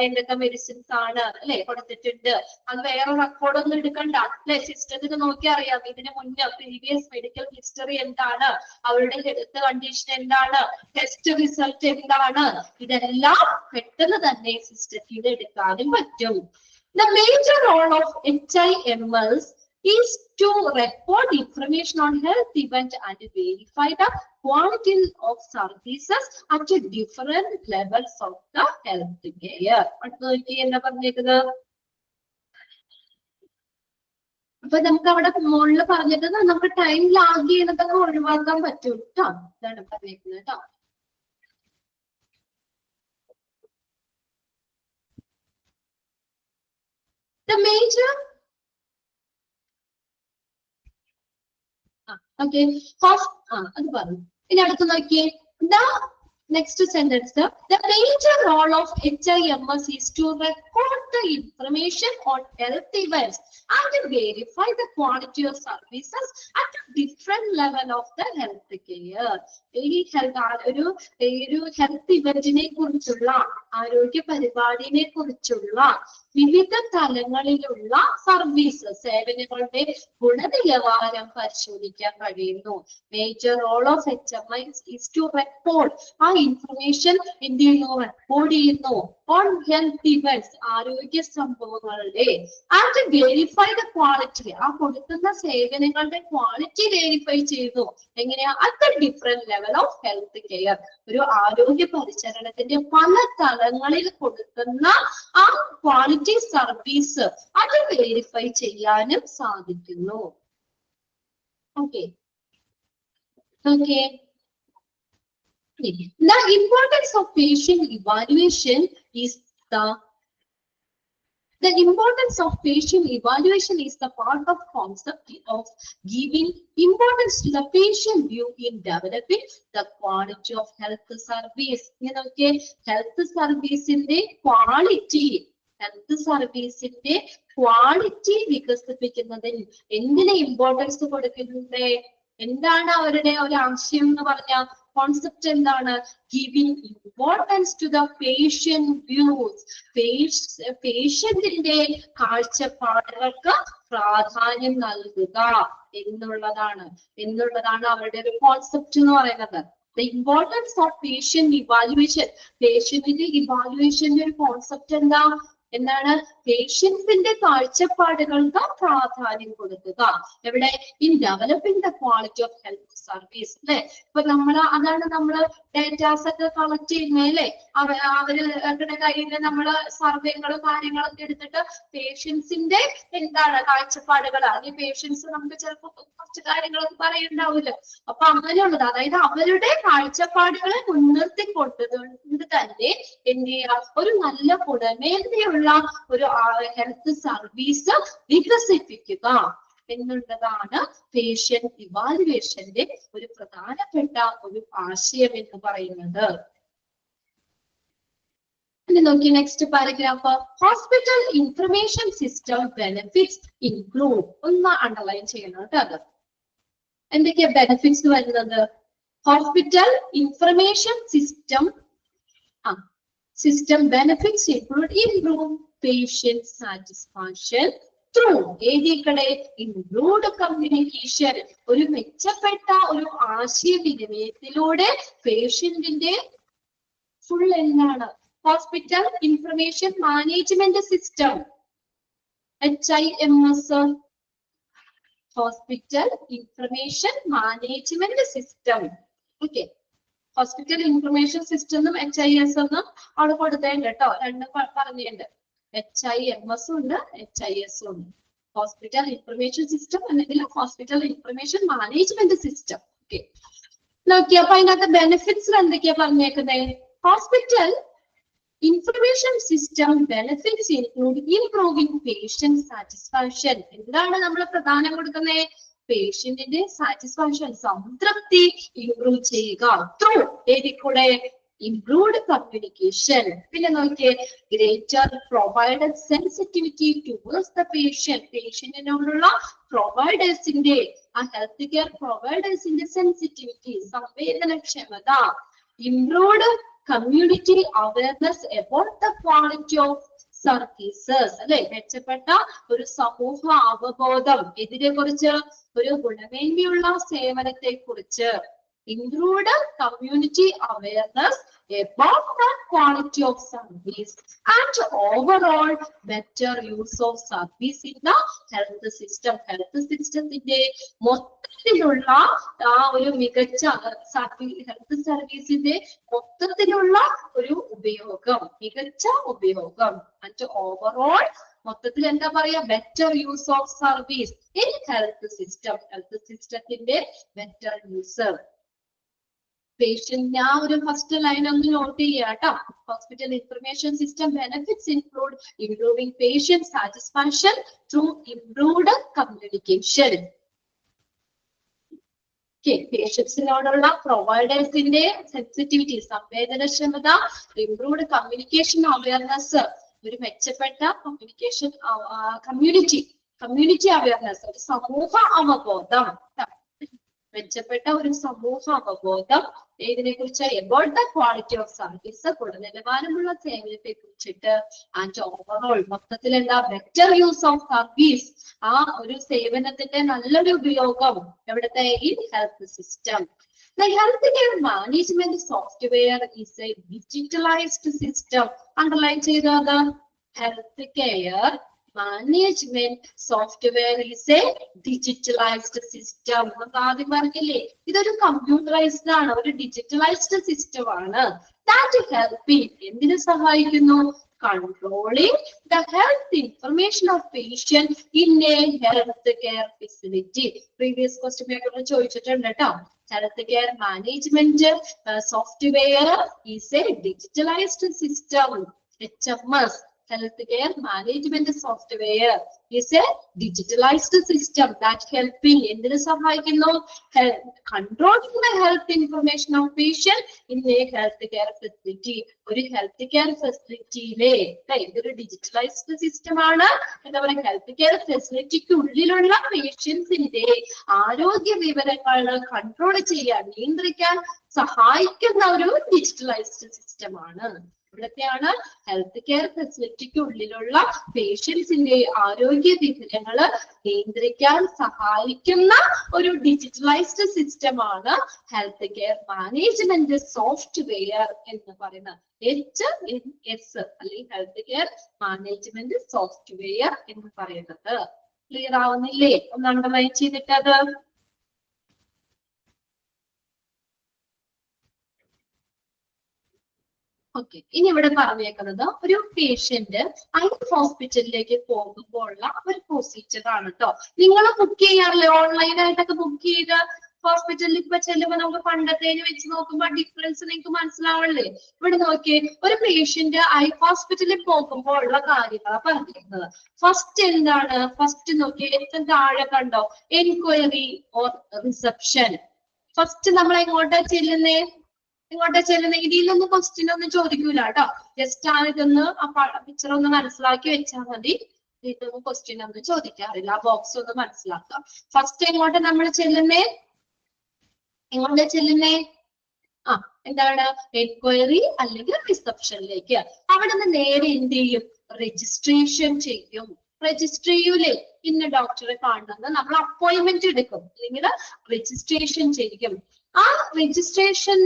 എന്തൊക്കെ മെഡിസിൻസ് ആണ് അല്ലെ കൊടുത്തിട്ടുണ്ട്, അത് വേറെ റെക്കോർഡൊന്നും എടുക്കണ്ട അല്ലെ, സിസ്റ്റത്തിന് നോക്കി അറിയാം ഇതിന് മുന്നേ പ്രീവിയസ് മെഡിക്കൽ ഹിസ്റ്ററി എന്താണ്, അവരുടെ ഹെൽത്ത് കണ്ടീഷൻ എന്താണ്, ടെസ്റ്റ് റിസൾട്ട് എന്താണ്, ഇതെല്ലാം പെട്ടെന്ന് തന്നെ സിസ്റ്റത്തിൽ എടുക്കാനും പറ്റും. The major role of HIMS is to record information on health event and verify the quality of services at different levels of the health care. എന്താ പറഞ്ഞേക്കുന്നത്, അപ്പൊ നമുക്ക് അവിടെ മുകളിൽ പറഞ്ഞിട്ട് നമുക്ക് ടൈം ലാഗ് ചെയ്യുന്നതൊക്കെ ഒഴിവാക്കാൻ പറ്റും കേട്ടോ. ഇതാണ് പറഞ്ഞേക്കുന്നത് കേട്ടോ. The major okay അത് പറഞ്ഞു. ഇനി അടുത്ത് നോക്കിയേ, the next sentence, the major role of HIMS is to record the information on health events and verify the quality of services at a different level of the health care. ഈ health ഇവന്റിനെ കുറിച്ചുള്ള, ആരോഗ്യ പരിപാടിനെ കുറിച്ചുള്ള വിവിധ തലങ്ങളിലുള്ള service, സേവനങ്ങളുടെ ഗുണനിലവാരം പരിശോധിക്കാൻ കഴിയുന്നു. Major role of HIMS is to record, ആ ഇൻഫർമേഷൻ എന്ത് ചെയ്യുന്നു, റെക്കോർഡ് ചെയ്യുന്നു, ഓൺ ഹെൽത്ത് ഇവന്റ്സ്, ആരോഗ്യ സംഭവങ്ങളുടെ, ആൻഡ് വെരിഫൈ ദ ക്വാളിറ്റി, ആ കൊടുക്കുന്ന സേവനങ്ങളുടെ ക്വാളിറ്റി വെരിഫൈ ചെയ്യുന്നു. എങ്ങനെയാ, at the different level of health care, ഒരു ആരോഗ്യ പരിചരണത്തിന്റെ പല തലങ്ങളിൽ കൊടുക്കുന്ന ആ ക്വാളിറ്റി സർവീസ് അത് വെരിഫൈ ചെയ്യാനും സാധിക്കുന്നു. Okay okay. The importance of patient evaluation is the importance of patient evaluation is the part of concept of giving importance to the patient view in developing the quality of health service. Okay, health service in the quality, health സർവീസിന്റെ quality വികസിപ്പിക്കുന്നതിൽ എന്തിന് importance കൊടുക്കുന്നുണ്ട്, എന്താണ് അവരുടെ ഒരു ആശയം എന്ന് പറഞ്ഞ കോൺസെപ്റ്റ് എന്താണ്, giving importance to the patient views, പേഷ്യന്റിന്റെ കാഴ്ചപ്പാടുകൾക്ക് പ്രാധാന്യം നൽകുക എന്നുള്ളതാണ് അവരുടെ ഒരു കോൺസെപ്റ്റ് എന്ന് പറയുന്നത്. The importance of patient evaluation, പേഷ്യന്റിന്റെ ഇവാലുവേഷന്റെ ഒരു കോൺസെപ്റ്റ് എന്താ, എന്താണ് പേഷ്യൻസിന്റെ കാഴ്ചപ്പാടുകൾക്ക് പ്രാധാന്യം കൊടുക്കുക. എവിടെ? In developing the quality of health service അല്ലെ. ഇപ്പൊ അതാണ് നമ്മള് ഡേറ്റാസ് ഒക്കെ കളക്ട് ചെയ്യുന്നത് അല്ലെ. അവരുടെ കയ്യിൽ നമ്മള് സർവേകളും കാര്യങ്ങളൊക്കെ എടുത്തിട്ട് പേഷ്യൻസിന്റെ എന്താണ് കാഴ്ചപ്പാടുകൾ, അല്ലെങ്കിൽ പേഷ്യൻസ് നമുക്ക് ചിലപ്പോൾ കുറച്ച് കാര്യങ്ങളൊക്കെ പറയുണ്ടാവില്ല. അപ്പൊ അങ്ങനെയുള്ളത്, അതായത് അവരുടെ കാഴ്ചപ്പാടുകളെ മുൻനിർത്തിക്കൊണ്ട് തന്നെ എന്ത് ചെയ്യുക, ഒരു നല്ല ഗുണമേന്മയുള്ള ഒരു ഹെൽത്ത് സർവീസ് വികസിപ്പിക്കുക എന്നുള്ളതാണ് പേഷ്യന്റ് ഇവാലുവേഷന്റെ ഒരു പ്രധാനപ്പെട്ട ഒരു ആശയം എന്ന് പറയുന്നത്. നോക്കി next paragraph. Hospital information system benefits include. ഒന്ന് അണ്ടർലൈൻ ചെയ്യണം കേട്ടോ. അത് എന്തൊക്കെയാ ബെനിഫിറ്റ്സ് വരുന്നത്? Hospital information system benefits include improve patient satisfaction through improved communication. ഒരു മെച്ചപ്പെട്ട ഒരു ആശയവിനിമയത്തിലൂടെ പേഷ്യന്റിന്റെ ഫുൾ എന്താണ് hospital information management system, HIMS, hospital information management system. Okay, hospital information system എന്നും HIS എന്നും അവിടെ കൊടുത്തേണ്ട കേട്ടോ. രണ്ടും പറഞ്ഞിട്ടുണ്ട്. HIMS ഉണ്ട്, HIS ഉണ്ട്. ഹോസ്പിറ്റൽ ഇൻഫർമേഷൻ സിസ്റ്റം അല്ലെങ്കിൽ hospital information management system. Okay, നോക്കിയ അപ്പൊ അതിനകത്ത് ബെനിഫിറ്റ്സ് എന്തൊക്കെയാ പറഞ്ഞേക്കുന്നത്? Hospital information system benefits include improving patient satisfaction. എന്താണ് നമ്മൾ പ്രധാനം കൊടുക്കുന്നത്? പേഷ്യന്റിന്റെ സാറ്റിസ്ഫാക്ഷൻ, സംതൃപ്തി ഇംപ്രൂവ് ചെയ്യുക ത്രൂ ഏതിക്കൂടെ? Improved communication. പിന്നെ നോക്കിയേ, greater provider sensitivity towards the patient. പേഷ്യന്റിനോടുള്ള പ്രൊവൈഡേഴ്സിന്റെ, ആ ഹെൽത്ത് കെയർ പ്രൊവൈഡേഴ്സിന്റെ സെൻസിറ്റിവിറ്റി, സംവേദനക്ഷമത. Improved community awareness about the quality of services അല്ലെ. മെച്ചപ്പെട്ട ഒരു സമൂഹ അവബോധം ഇതിനെ കുറിച്ച്, ഒരു ഗുണമേന്മയുള്ള സേവനത്തെ കുറിച്ച്. improved community awareness about the quality of service and overall better use of service in the health system. Health system inde മൊത്തത്തിലുള്ള ആ ഒരു മികച്ച ഹെൽത്ത് സർവീസിന്റെ മൊത്തത്തിലുള്ള ഒരു ഉപയോഗം, മികച്ച ഉപയോഗം. ആൻഡ് ഓവറോൾ മൊത്തത്തിൽ എന്താ പറയാ? Better use of service in health system. Health സിസ്റ്റത്തിന്റെ ബെറ്റർ യൂസ്. പേഷ്യന്റ് ആ ഒരു ഫസ്റ്റ് ലൈൻ ഒന്ന് നോട്ട് ചെയ്യാട്ടോ. Hospital information system benefits include improving patient satisfaction through improved communication. പേഷ്യൻസിനോടുള്ള പ്രൊവൈഡേഴ്സിന്റെ സെൻസിറ്റിവിറ്റി, സംവേദനക്ഷമത, ഇംപ്രൂവ്ഡ് കമ്മ്യൂണിക്കേഷൻ അവയർനെസ്, ഒരു മെച്ചപ്പെട്ട കമ്മ്യൂണിക്കേഷൻ കമ്മ്യൂണിറ്റി അവയർനെസ്, ഒരു സമൂഹ അവബോധം, മെച്ചപ്പെട്ട ഒരു സമൂഹ അവബോധം. ഇതിനെ കുറിച്ച് about the quality of service, ഗുണനിലവാരമുള്ള സേവനത്തെ കുറിച്ചിട്ട്. ആൻഡ് ഓവറോൾ മൊത്തത്തിൽ എന്താ? ബെറ്റർ യൂസ് ഓഫ് സർവീസ്, ആ ഒരു സേവനത്തിന്റെ നല്ലൊരു ഉപയോഗം എവിടത്തെ? In health system. The healthcare management software is a digitalized system. Underline ചെയ്തത്. Healthcare management software is a digitalized system. ആദ്യം പറഞ്ഞില്ലേ, ഇതൊരു കമ്പ്യൂട്ടറൈസ്ഡ് ആണ്, ഒരു ഡിജിറ്റലൈസ്ഡ് സിസ്റ്റം ആണ്. That helping എന്തിനു സഹായിക്കുന്നു? Controlling the health information of patient in a health care facility. Previous question paper ചോദിച്ചിട്ടുണ്ട് കേട്ടോ. Healthcare management software is a digitalized system. HMS, healthcare management software is a digitalized system that helping എന്തിനു സഹായിക്കുന്നു? Controlling the health information of patient in a healthcare facility. ഒരു health care ഫെസിലിറ്റിയിലെ ഇതൊരു digitalised system ആണ്. എന്താ പറയുക? Health care ഫെസിലിറ്റിക്ക് ഉള്ളിലുള്ള പേഷ്യൻസിന്റെ ആരോഗ്യ വിവരങ്ങൾ കൺട്രോൾ ചെയ്യാൻ, നിയന്ത്രിക്കാൻ സഹായിക്കുന്ന ഒരു ഡിജിറ്റലൈസ്ഡ് സിസ്റ്റം ആണ്. ഇവിടത്തെയാണ് ഹെൽത്ത് കെയർ ഫെസിലിറ്റിക്കുള്ളിലുള്ള പേഷ്യൻസിന്റെ ആരോഗ്യ വിവരങ്ങള് നിയന്ത്രിക്കാൻ സഹായിക്കുന്ന ഒരു ഡിജിറ്റലൈസ്ഡ് സിസ്റ്റമാണ് ഹെൽത്ത് കെയർ മാനേജ്മെന്റ് സോഫ്റ്റ്വെയർ എന്ന് പറയുന്നത്. HMS അല്ലെങ്കിൽ ഹെൽത്ത് കെയർ മാനേജ്മെന്റ് സോഫ്റ്റ്വെയർ എന്ന് പറയുന്നത്. ക്ലിയർ ആവുന്നില്ലേ? ഒന്ന് അണ്ടർലൈൻ ചെയ്തിട്ടത്. ഓക്കെ, ഇനി ഇവിടെ പറഞ്ഞേക്കുന്നത് ഒരു പേഷ്യന്റ് ഐ ഹോസ്പിറ്റലിലേക്ക് പോകുമ്പോഴുള്ള ഒരു പ്രൊസീജിയർ ആണ് കേട്ടോ. നിങ്ങൾ ബുക്ക് ചെയ്യാറില്ലേ? ഓൺലൈനായിട്ടൊക്കെ ബുക്ക് ചെയ്ത് ഹോസ്പിറ്റലിൽ ഇപ്പൊ ചെല്ലുമ്പോ നമുക്ക് പണ്ടത്തേന് വെച്ച് നോക്കുമ്പോ ഡിഫറൻസ് നിങ്ങൾക്ക് മനസ്സിലാവല്ലേ? ഇവിടെ നോക്കിയേ, ഒരു പേഷ്യന്റ് ഐ ഹോസ്പിറ്റലിൽ പോകുമ്പോൾ ഉള്ള കാര്യങ്ങളാണ് പറഞ്ഞിരിക്കുന്നത്. ഫസ്റ്റ് എന്താണ്? ഫസ്റ്റ് നോക്കിയേ, ഏറ്റവും താഴെ കണ്ടോ, എൻക്വയറി ഓർ റിസപ്ഷൻ. ഫസ്റ്റ് നമ്മൾ എങ്ങോട്ടാ ചെല്ലുന്നേ? ഇതിലൊന്നും ക്വസ്റ്റ്യൻ ഒന്നും ചോദിക്കൂല കേട്ടോ. ജസ്റ്റ് ആണ് ഇതൊന്ന് പിക്ചർ ഒന്ന് മനസ്സിലാക്കി വെച്ചാൽ മതി. ഇതൊന്നും ക്വസ്റ്റ്യൻ ഒന്നും ചോദിക്കാറില്ല. ആ ബോക്സ് ഒന്ന് മനസ്സിലാക്കാം. ഫസ്റ്റ് എങ്ങോട്ടാ നമ്മൾ ചെല്ലുന്നേ? എന്താണ്? എൻക്വയറി അല്ലെങ്കിൽ റിസപ്ഷനിലേക്ക്. അവിടെ നിന്ന് നേരെ എന്ത് ചെയ്യും? രജിസ്ട്രേഷൻ ചെയ്യും. രജിസ്റ്റർ ചെയ്യൂലേ? ഇന്ന ഡോക്ടറെ കാണണമെന്ന് നമ്മൾ അപ്പോയിന്റ്മെന്റ് എടുക്കും, അല്ലെങ്കിൽ രജിസ്ട്രേഷൻ ചെയ്യും. ആ രജിസ്ട്രേഷൻ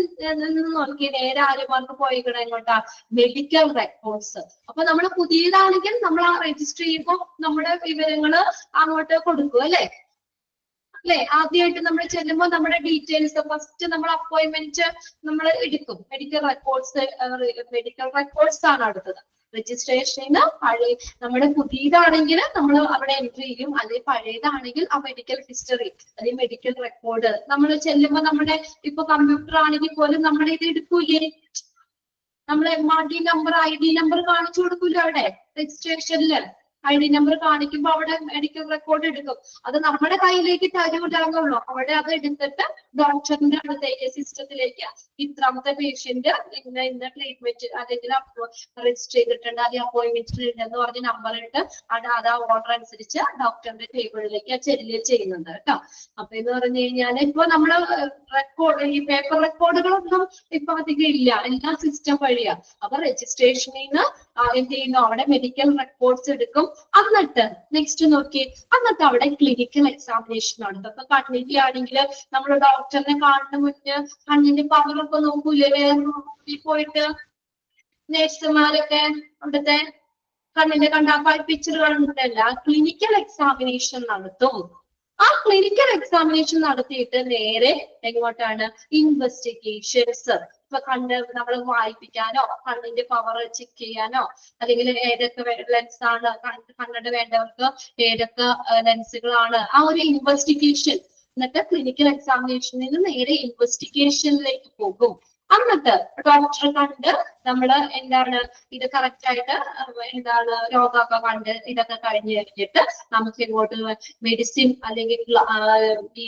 നോക്കി നേരെ ആരുമാർക്ക് പോയിക്കണം എങ്ങോട്ടാ? Medical records. അപ്പൊ നമ്മൾ പുതിയതാണെങ്കിൽ നമ്മൾ ആ രജിസ്റ്റർ ചെയ്യുമ്പോൾ നമ്മുടെ വിവരങ്ങള് അങ്ങോട്ട് കൊടുക്കും അല്ലെ? ആദ്യമായിട്ട് നമ്മൾ ചെല്ലുമ്പോൾ നമ്മുടെ ഡീറ്റെയിൽസ് ഫസ്റ്റ് നമ്മൾ അപ്പോയിന്റ്മെന്റ് നമ്മൾ എടുക്കും. മെഡിക്കൽ റെക്കോർഡ്സ് ആണ് അടുത്തത്. രജിസ്ട്രേഷന് പഴയ നമ്മുടെ പുതിയതാണെങ്കിൽ നമ്മൾ അവിടെ എൻട്രി ചെയ്യും, അല്ലെങ്കിൽ പഴയതാണെങ്കിൽ ആ മെഡിക്കൽ ഹിസ്റ്ററി അല്ലെങ്കിൽ മെഡിക്കൽ റെക്കോർഡ് നമ്മൾ ചെല്ലുമ്പോൾ നമ്മുടെ ഇപ്പൊ കമ്പ്യൂട്ടർ ആണെങ്കിൽ പോലും നമ്മുടെ ഇത് എടുക്കൂലേ? നമ്മൾ MRD നമ്പർ ID നമ്പർ കാണിച്ചു കൊടുക്കൂല അവിടെ രജിസ്ട്രേഷനില്. ID നമ്പർ കാണിക്കുമ്പോൾ അവിടെ മെഡിക്കൽ റെക്കോർഡ് എടുക്കും. അത് നമ്മുടെ കയ്യിലേക്ക് തരൂലാന്നുള്ളൂ. അവിടെ അത് എടുത്തിട്ട് ഡോക്ടറിന്റെ അടുത്തേക്ക് സിസ്റ്റത്തിലേക്ക് ഇത്രാമത്തെ പേഷ്യന്റ് ഇന്ന ട്രീറ്റ്മെന്റ് അല്ലെങ്കിൽ രജിസ്റ്റർ ചെയ്തിട്ടുണ്ട്, അല്ലെങ്കിൽ അപ്പോയിന്റ്മെന്റ് ഉണ്ടെന്ന് പറഞ്ഞ് നമ്പർ ഇട്ട് അത് ആ ഓർഡർ അനുസരിച്ച് ഡോക്ടറിന്റെ ടേബിളിലേക്ക് ചെല്ലുക ചെയ്യുന്നുണ്ട് കേട്ടോ. അപ്പൊ എന്ന് പറഞ്ഞു കഴിഞ്ഞാൽ ഇപ്പൊ നമ്മള് ഈ പേപ്പർ റെക്കോർഡുകളൊന്നും ഇപ്പൊ അധികം ഇല്ല, എല്ലാം സിസ്റ്റം വഴിയാ. അപ്പൊ രജിസ്ട്രേഷനിൽ നിന്ന് എന്ത് ചെയ്യുന്നു? അവിടെ മെഡിക്കൽ റെക്കോർഡ്സ് എടുക്കും. എന്നിട്ട് നെക്സ്റ്റ് നോക്കി, എന്നിട്ട് അവിടെ ക്ലിനിക്കൽ എക്സാമിനേഷൻ ആണ്. ഇതൊക്കെ കണ്ണിന്റെ ആണെങ്കിൽ നമ്മൾ ഡോക്ടറിനെ കാണുന്ന മുന്നേ കണ്ണിന്റെ പവറൊക്കെ നോക്കൂലേ? വേറെ പോയിട്ട് നേഴ്സുമാരൊക്കെ അവിടുത്തെ കണ്ണിന്റെ പിക്ചർ കണ്ടിട്ടല്ല, ക്ലിനിക്കൽ എക്സാമിനേഷൻ നടത്തും. ആ ക്ലിനിക്കൽ എക്സാമിനേഷൻ നടത്തിയിട്ട് നേരെ എങ്ങോട്ടാണ്? ഇൻവെസ്റ്റിഗേഷൻസ്. ഇപ്പൊ കണ്ണ് നമ്മൾ വായിപ്പിക്കാനോ കണ്ണിന്റെ പവർ ചെക്ക് ചെയ്യാനോ, അല്ലെങ്കിൽ ഏതൊക്കെ ലെൻസ് ആണ് കണ്ണട വേണ്ടവർക്ക് ഏതൊക്കെ ലെൻസുകളാണ്, ആ ഒരു ഇൻവെസ്റ്റിഗേഷൻ. എന്നിട്ട് ക്ലിനിക്കൽ എക്സാമിനേഷനിൽ നിന്ന് നേരെ ഇൻവെസ്റ്റിഗേഷനിലേക്ക് പോകും. എന്നിട്ട് ഡോക്ടറെ കണ്ട് നമ്മള് എന്താണ് ഇത് കറക്റ്റ് ആയിട്ട് എന്താണ് രോഗമൊക്കെ കണ്ട് ഇതൊക്കെ കഴിഞ്ഞ് കഴിഞ്ഞിട്ട് നമുക്ക് ഇങ്ങോട്ട് മെഡിസിൻ അല്ലെങ്കിൽ ഈ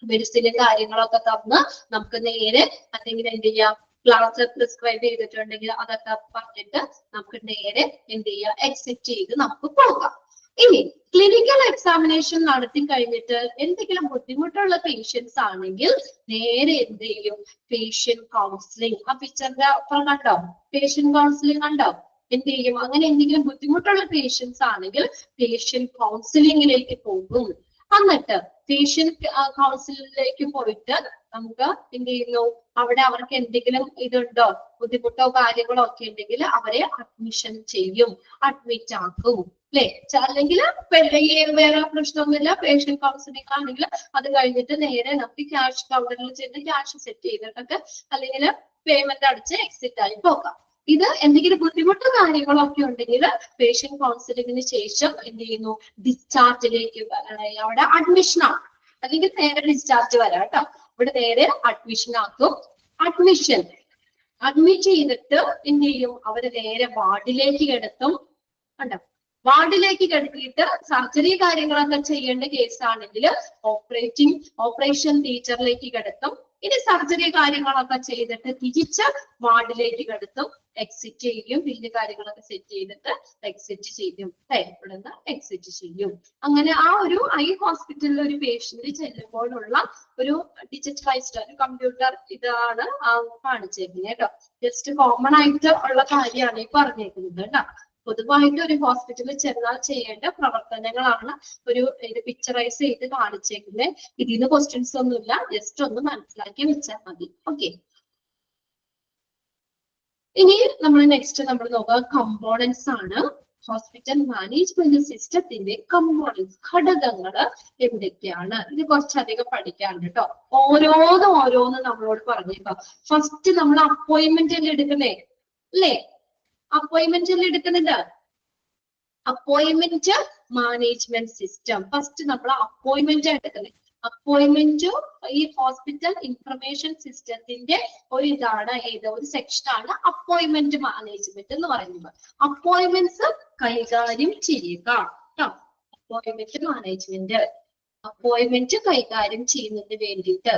മെഡിസിനും കാര്യങ്ങളൊക്കെ തന്ന് നമുക്ക് നേരെ അല്ലെങ്കിൽ എന്ത് ചെയ്യാം? ക്ലാസ് പ്രിസ്ക്രൈബ് ചെയ്തിട്ടുണ്ടെങ്കിൽ അതൊക്കെ പറഞ്ഞിട്ട് നമുക്ക് നേരെ എന്ത് ചെയ്യാം? എക്സിറ്റ് ചെയ്ത് നമുക്ക് പോകാം. ഇനി ക്ലിനിക്കൽ എക്സാമിനേഷൻ നടത്തി കഴിഞ്ഞിട്ട് എന്തെങ്കിലും ബുദ്ധിമുട്ടുള്ള പേഷ്യൻസ് ആണെങ്കിൽ നേരെ എന്ത് ചെയ്യും? Patient counselling. ആ പിക്ചറിന്റെ അപ്പുറം കണ്ടോ? പേഷ്യന്റ് കൗൺസിലിംഗ് കണ്ടോ? എന്ത് ചെയ്യും? അങ്ങനെ എന്തെങ്കിലും ബുദ്ധിമുട്ടുള്ള പേഷ്യൻസ് ആണെങ്കിൽ പേഷ്യന്റ് കൗൺസിലിംഗിലേക്ക് പോകും. എന്നിട്ട് പേഷ്യന്റ് കൗൺസിലിംഗിലേക്ക് പോയിട്ട് നമുക്ക് എന്ത് ചെയ്യുന്നു? അവിടെ അവർക്ക് എന്തെങ്കിലും ഇതുണ്ടോ, ബുദ്ധിമുട്ടോ കാര്യങ്ങളോ ഒക്കെ ഉണ്ടെങ്കിൽ അവരെ അഡ്മിഷൻ ചെയ്യും, അഡ്മിറ്റ് ആക്കും അല്ലെ? അല്ലെങ്കിൽ വേറെ പ്രശ്നമൊന്നുമില്ല. പേഷ്യന്റ് കൗൺസിലിംഗ് ആണെങ്കിൽ അത് കഴിഞ്ഞിട്ട് നേരെ നമുക്ക് ക്യാഷ് കൗണ്ടറിൽ ചെന്ന് ക്യാഷ് സെറ്റ് ചെയ്തിട്ടൊക്കെ അല്ലെങ്കിൽ പേയ്മെന്റ് അടിച്ച് എക്സിറ്റ് ആയി പോകാം. ഇത് എന്തെങ്കിലും ബുദ്ധിമുട്ട് കാര്യങ്ങളൊക്കെ ഉണ്ടെങ്കിൽ പേഷ്യന്റ് കൗൺസിലിംഗിന് ശേഷം എന്ത് ചെയ്യുന്നു? ഡിസ്ചാർജിലേക്ക് അവിടെ അഡ്മിഷൻ ആക്കും, അല്ലെങ്കിൽ നേരെ ഡിസ്ചാർജ് വരാം കേട്ടോ. ഇവിടെ നേരെ അഡ്മിഷൻ ആക്കും. അഡ്മിറ്റ് ചെയ്തിട്ട് എന്ത് ചെയ്യും? അവര് നേരെ വാർഡിലേക്ക് കിടത്തും. കണ്ടോ? വാർഡിലേക്ക് കിടത്തിയിട്ട് സർജറി കാര്യങ്ങളൊക്കെ ചെയ്യേണ്ട കേസാണെങ്കിൽ ഓപ്പറേഷൻ തിയേറ്ററിലേക്ക് കിടത്തും. ഇനി സർജറി കാര്യങ്ങളൊക്കെ ചെയ്തിട്ട് തിരിച്ച് വാർഡിലേക്ക് കടത്തും, എക്സിറ്റ് ചെയ്യും, ബില്ല് കാര്യങ്ങളൊക്കെ സെറ്റ് ചെയ്തിട്ട് എക്സിറ്റ് ചെയ്യും, ഇവിടെ നിന്ന് എക്സിറ്റ് ചെയ്യും. അങ്ങനെ ആ ഒരു ഐ ഹോസ്പിറ്റലിൽ ഒരു പേഷ്യന്റ് ചെല്ലുമ്പോഴുള്ള ഒരു ഡിജിറ്റലൈസ്ഡ് ഒരു കമ്പ്യൂട്ടർ ഇതാണ് കാണിച്ചേക്കുന്നത് കേട്ടോ. ജസ്റ്റ് കോമൺ ആയിട്ട് ഉള്ള കാര്യമാണ് ഈ പറഞ്ഞേക്കുന്നത് കേട്ടോ. പൊതുവായിട്ട് ഒരു ഹോസ്പിറ്റലിൽ ചെന്നാൽ ചെയ്യേണ്ട പ്രവർത്തനങ്ങളാണ് ഒരു ഇത് പിക്ചറൈസ് ചെയ്ത് കാണിച്ചേക്കുന്നത്. ഇതിന് ക്വസ്റ്റ്യൻസ് ഒന്നുമില്ല, ജസ്റ്റ് ഒന്ന് മനസ്സിലാക്കി വെച്ചാൽ മതി. ഓക്കെ, ഇനി നമ്മൾ നെക്സ്റ്റ് നമ്മൾ നോക്കുക കമ്പോണൻസ് ആണ്. ഹോസ്പിറ്റൽ മാനേജ്മെന്റ് സിസ്റ്റത്തിന്റെ കമ്പോണൻസ്, ഘടകങ്ങൾ എന്തൊക്കെയാണ്? ഇത് കുറച്ചധികം പഠിക്കാറുണ്ട് കേട്ടോ. ഓരോന്ന് നമ്മളോട് പറഞ്ഞേക്കാം. ഫസ്റ്റ് നമ്മൾ അപ്പോയിന്റ്മെന്റ് എടുക്കുന്നേ അല്ലേ? അപ്പോയിന്റ്മെന്റ് എടുക്കുന്നുണ്ട്. അപ്പോയിന്റ്മെന്റ് മാനേജ്മെന്റ് സിസ്റ്റം ഫസ്റ്റ് നമ്മൾ അപ്പോയിന്റ്മെന്റ് എടുക്കുന്നത്. അപ്പോയിന്റ്മെന്റ് ഈ ഹോസ്പിറ്റൽ ഇൻഫർമേഷൻ സിസ്റ്റത്തിന്റെ ഒരു ഇതാണ്, ഏത് ഒരു സെക്ഷൻ ആണ് അപ്പോയിന്റ്മെന്റ് മാനേജ്മെന്റ് എന്ന് പറയുന്നത്. അപ്പോയിന്റ്മെന്റ്സ് കൈകാര്യം ചെയ്യുക കേട്ടോ. അപ്പോയിന്റ്മെന്റ് മാനേജ്മെന്റ്, അപ്പോയിന്റ്മെന്റ് കൈകാര്യം ചെയ്യുന്നതിന് വേണ്ടിയിട്ട്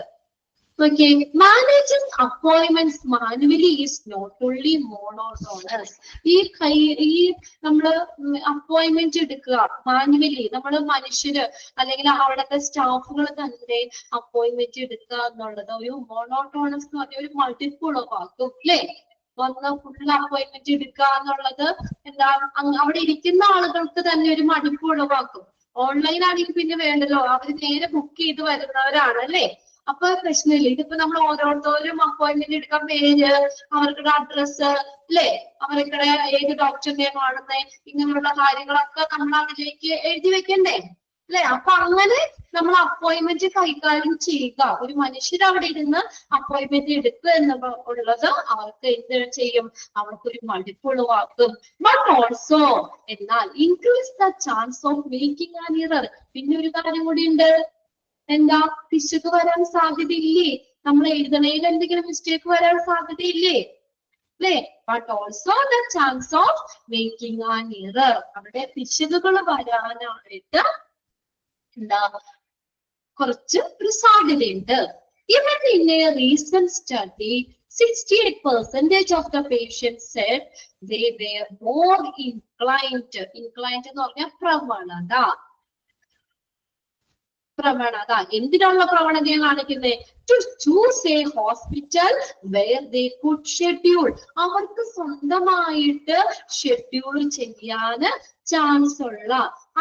okay, managing appointments manually is not only monotonous. ഈ നമ്മള് അപ്പോയിന്റ്മെന്റ് എടുക്കുക മാനുവലി, നമ്മള് മനുഷ്യര് അല്ലെങ്കിൽ അവിടുത്തെ സ്റ്റാഫുകൾ തന്നെ അപ്പോയിന്റ്മെന്റ് എടുക്കുക എന്നുള്ളത് ഒരു മോണോട്ടോണസ് എന്ന് പറഞ്ഞ ഒരു മടുപ്പുളവാക്കും അല്ലേ? വന്ന് ഫുൾ അപ്പോയിന്റ്മെന്റ് എടുക്കുക എന്നുള്ളത് എന്താ, അവിടെ ഇരിക്കുന്ന ആളുകൾക്ക് തന്നെ ഒരു മടുപ്പ് ഉളവാക്കും. ഓൺലൈൻ ആണെങ്കിൽ പിന്നെ വേണ്ടല്ലോ, അവര് നേരെ ബുക്ക് ചെയ്ത് വരുന്നവരാണ് അല്ലേ? അപ്പൊ പ്രശ്നമില്ല. ഇതിപ്പോ നമ്മൾ ഓരോരുത്തരും അപ്പോയിന്റ്മെന്റ് എടുക്കാൻ പേര്, അവർക്കുടെ അഡ്രസ്സ് അല്ലേ, അവർക്കുടെ ഏത് ഡോക്ടറിനെ കാണുന്നേ, ഇങ്ങനെയുള്ള കാര്യങ്ങളൊക്കെ നമ്മൾ അതിലേക്ക് എഴുതി വെക്കണ്ടേ അല്ലെ? അപ്പൊ അങ്ങനെ നമ്മൾ അപ്പോയിന്റ്മെന്റ് കൈകാര്യം ചെയ്യുക. ഒരു മനുഷ്യർ അവിടെ ഇരുന്ന് അപ്പോയിന്റ്മെന്റ് എടുക്കുക എന്നുള്ളത് അവർക്ക് എന്ത് ചെയ്യും? അവർക്കൊരു മടുപ്പുളവാക്കും. ബട്ട് ഓൾസോ എന്നാൽ increase the chance of making an error. പിന്നെ ഒരു കാര്യം കൂടി ഉണ്ട്, എന്താ? പിശക് വരാൻ സാധ്യതയില്ലേ? നമ്മൾ എഴുതണയിൽ എന്തെങ്കിലും മിസ്റ്റേക്ക് വരാൻ സാധ്യതയില്ലേ അല്ലേ? But also the chance of making an error. അവിടെ പിശകുകൾ വരാനായിട്ട് എന്താ കുറച്ച് ഒരു സാധ്യതയുണ്ട്. Even in a recent study, 68% of the patients said they were more inclined എന്ന് പറഞ്ഞാൽ പ്രവണത എന്തിനുള്ള പ്രവണതയെ കാണിക്കുന്നത്? To choose a hospital where they could schedule. അവർക്ക് സ്വന്തമായിട്ട് ഷെഡ്യൂൾ ചെയ്യാൻ ചാൻസ് ഉള്ള,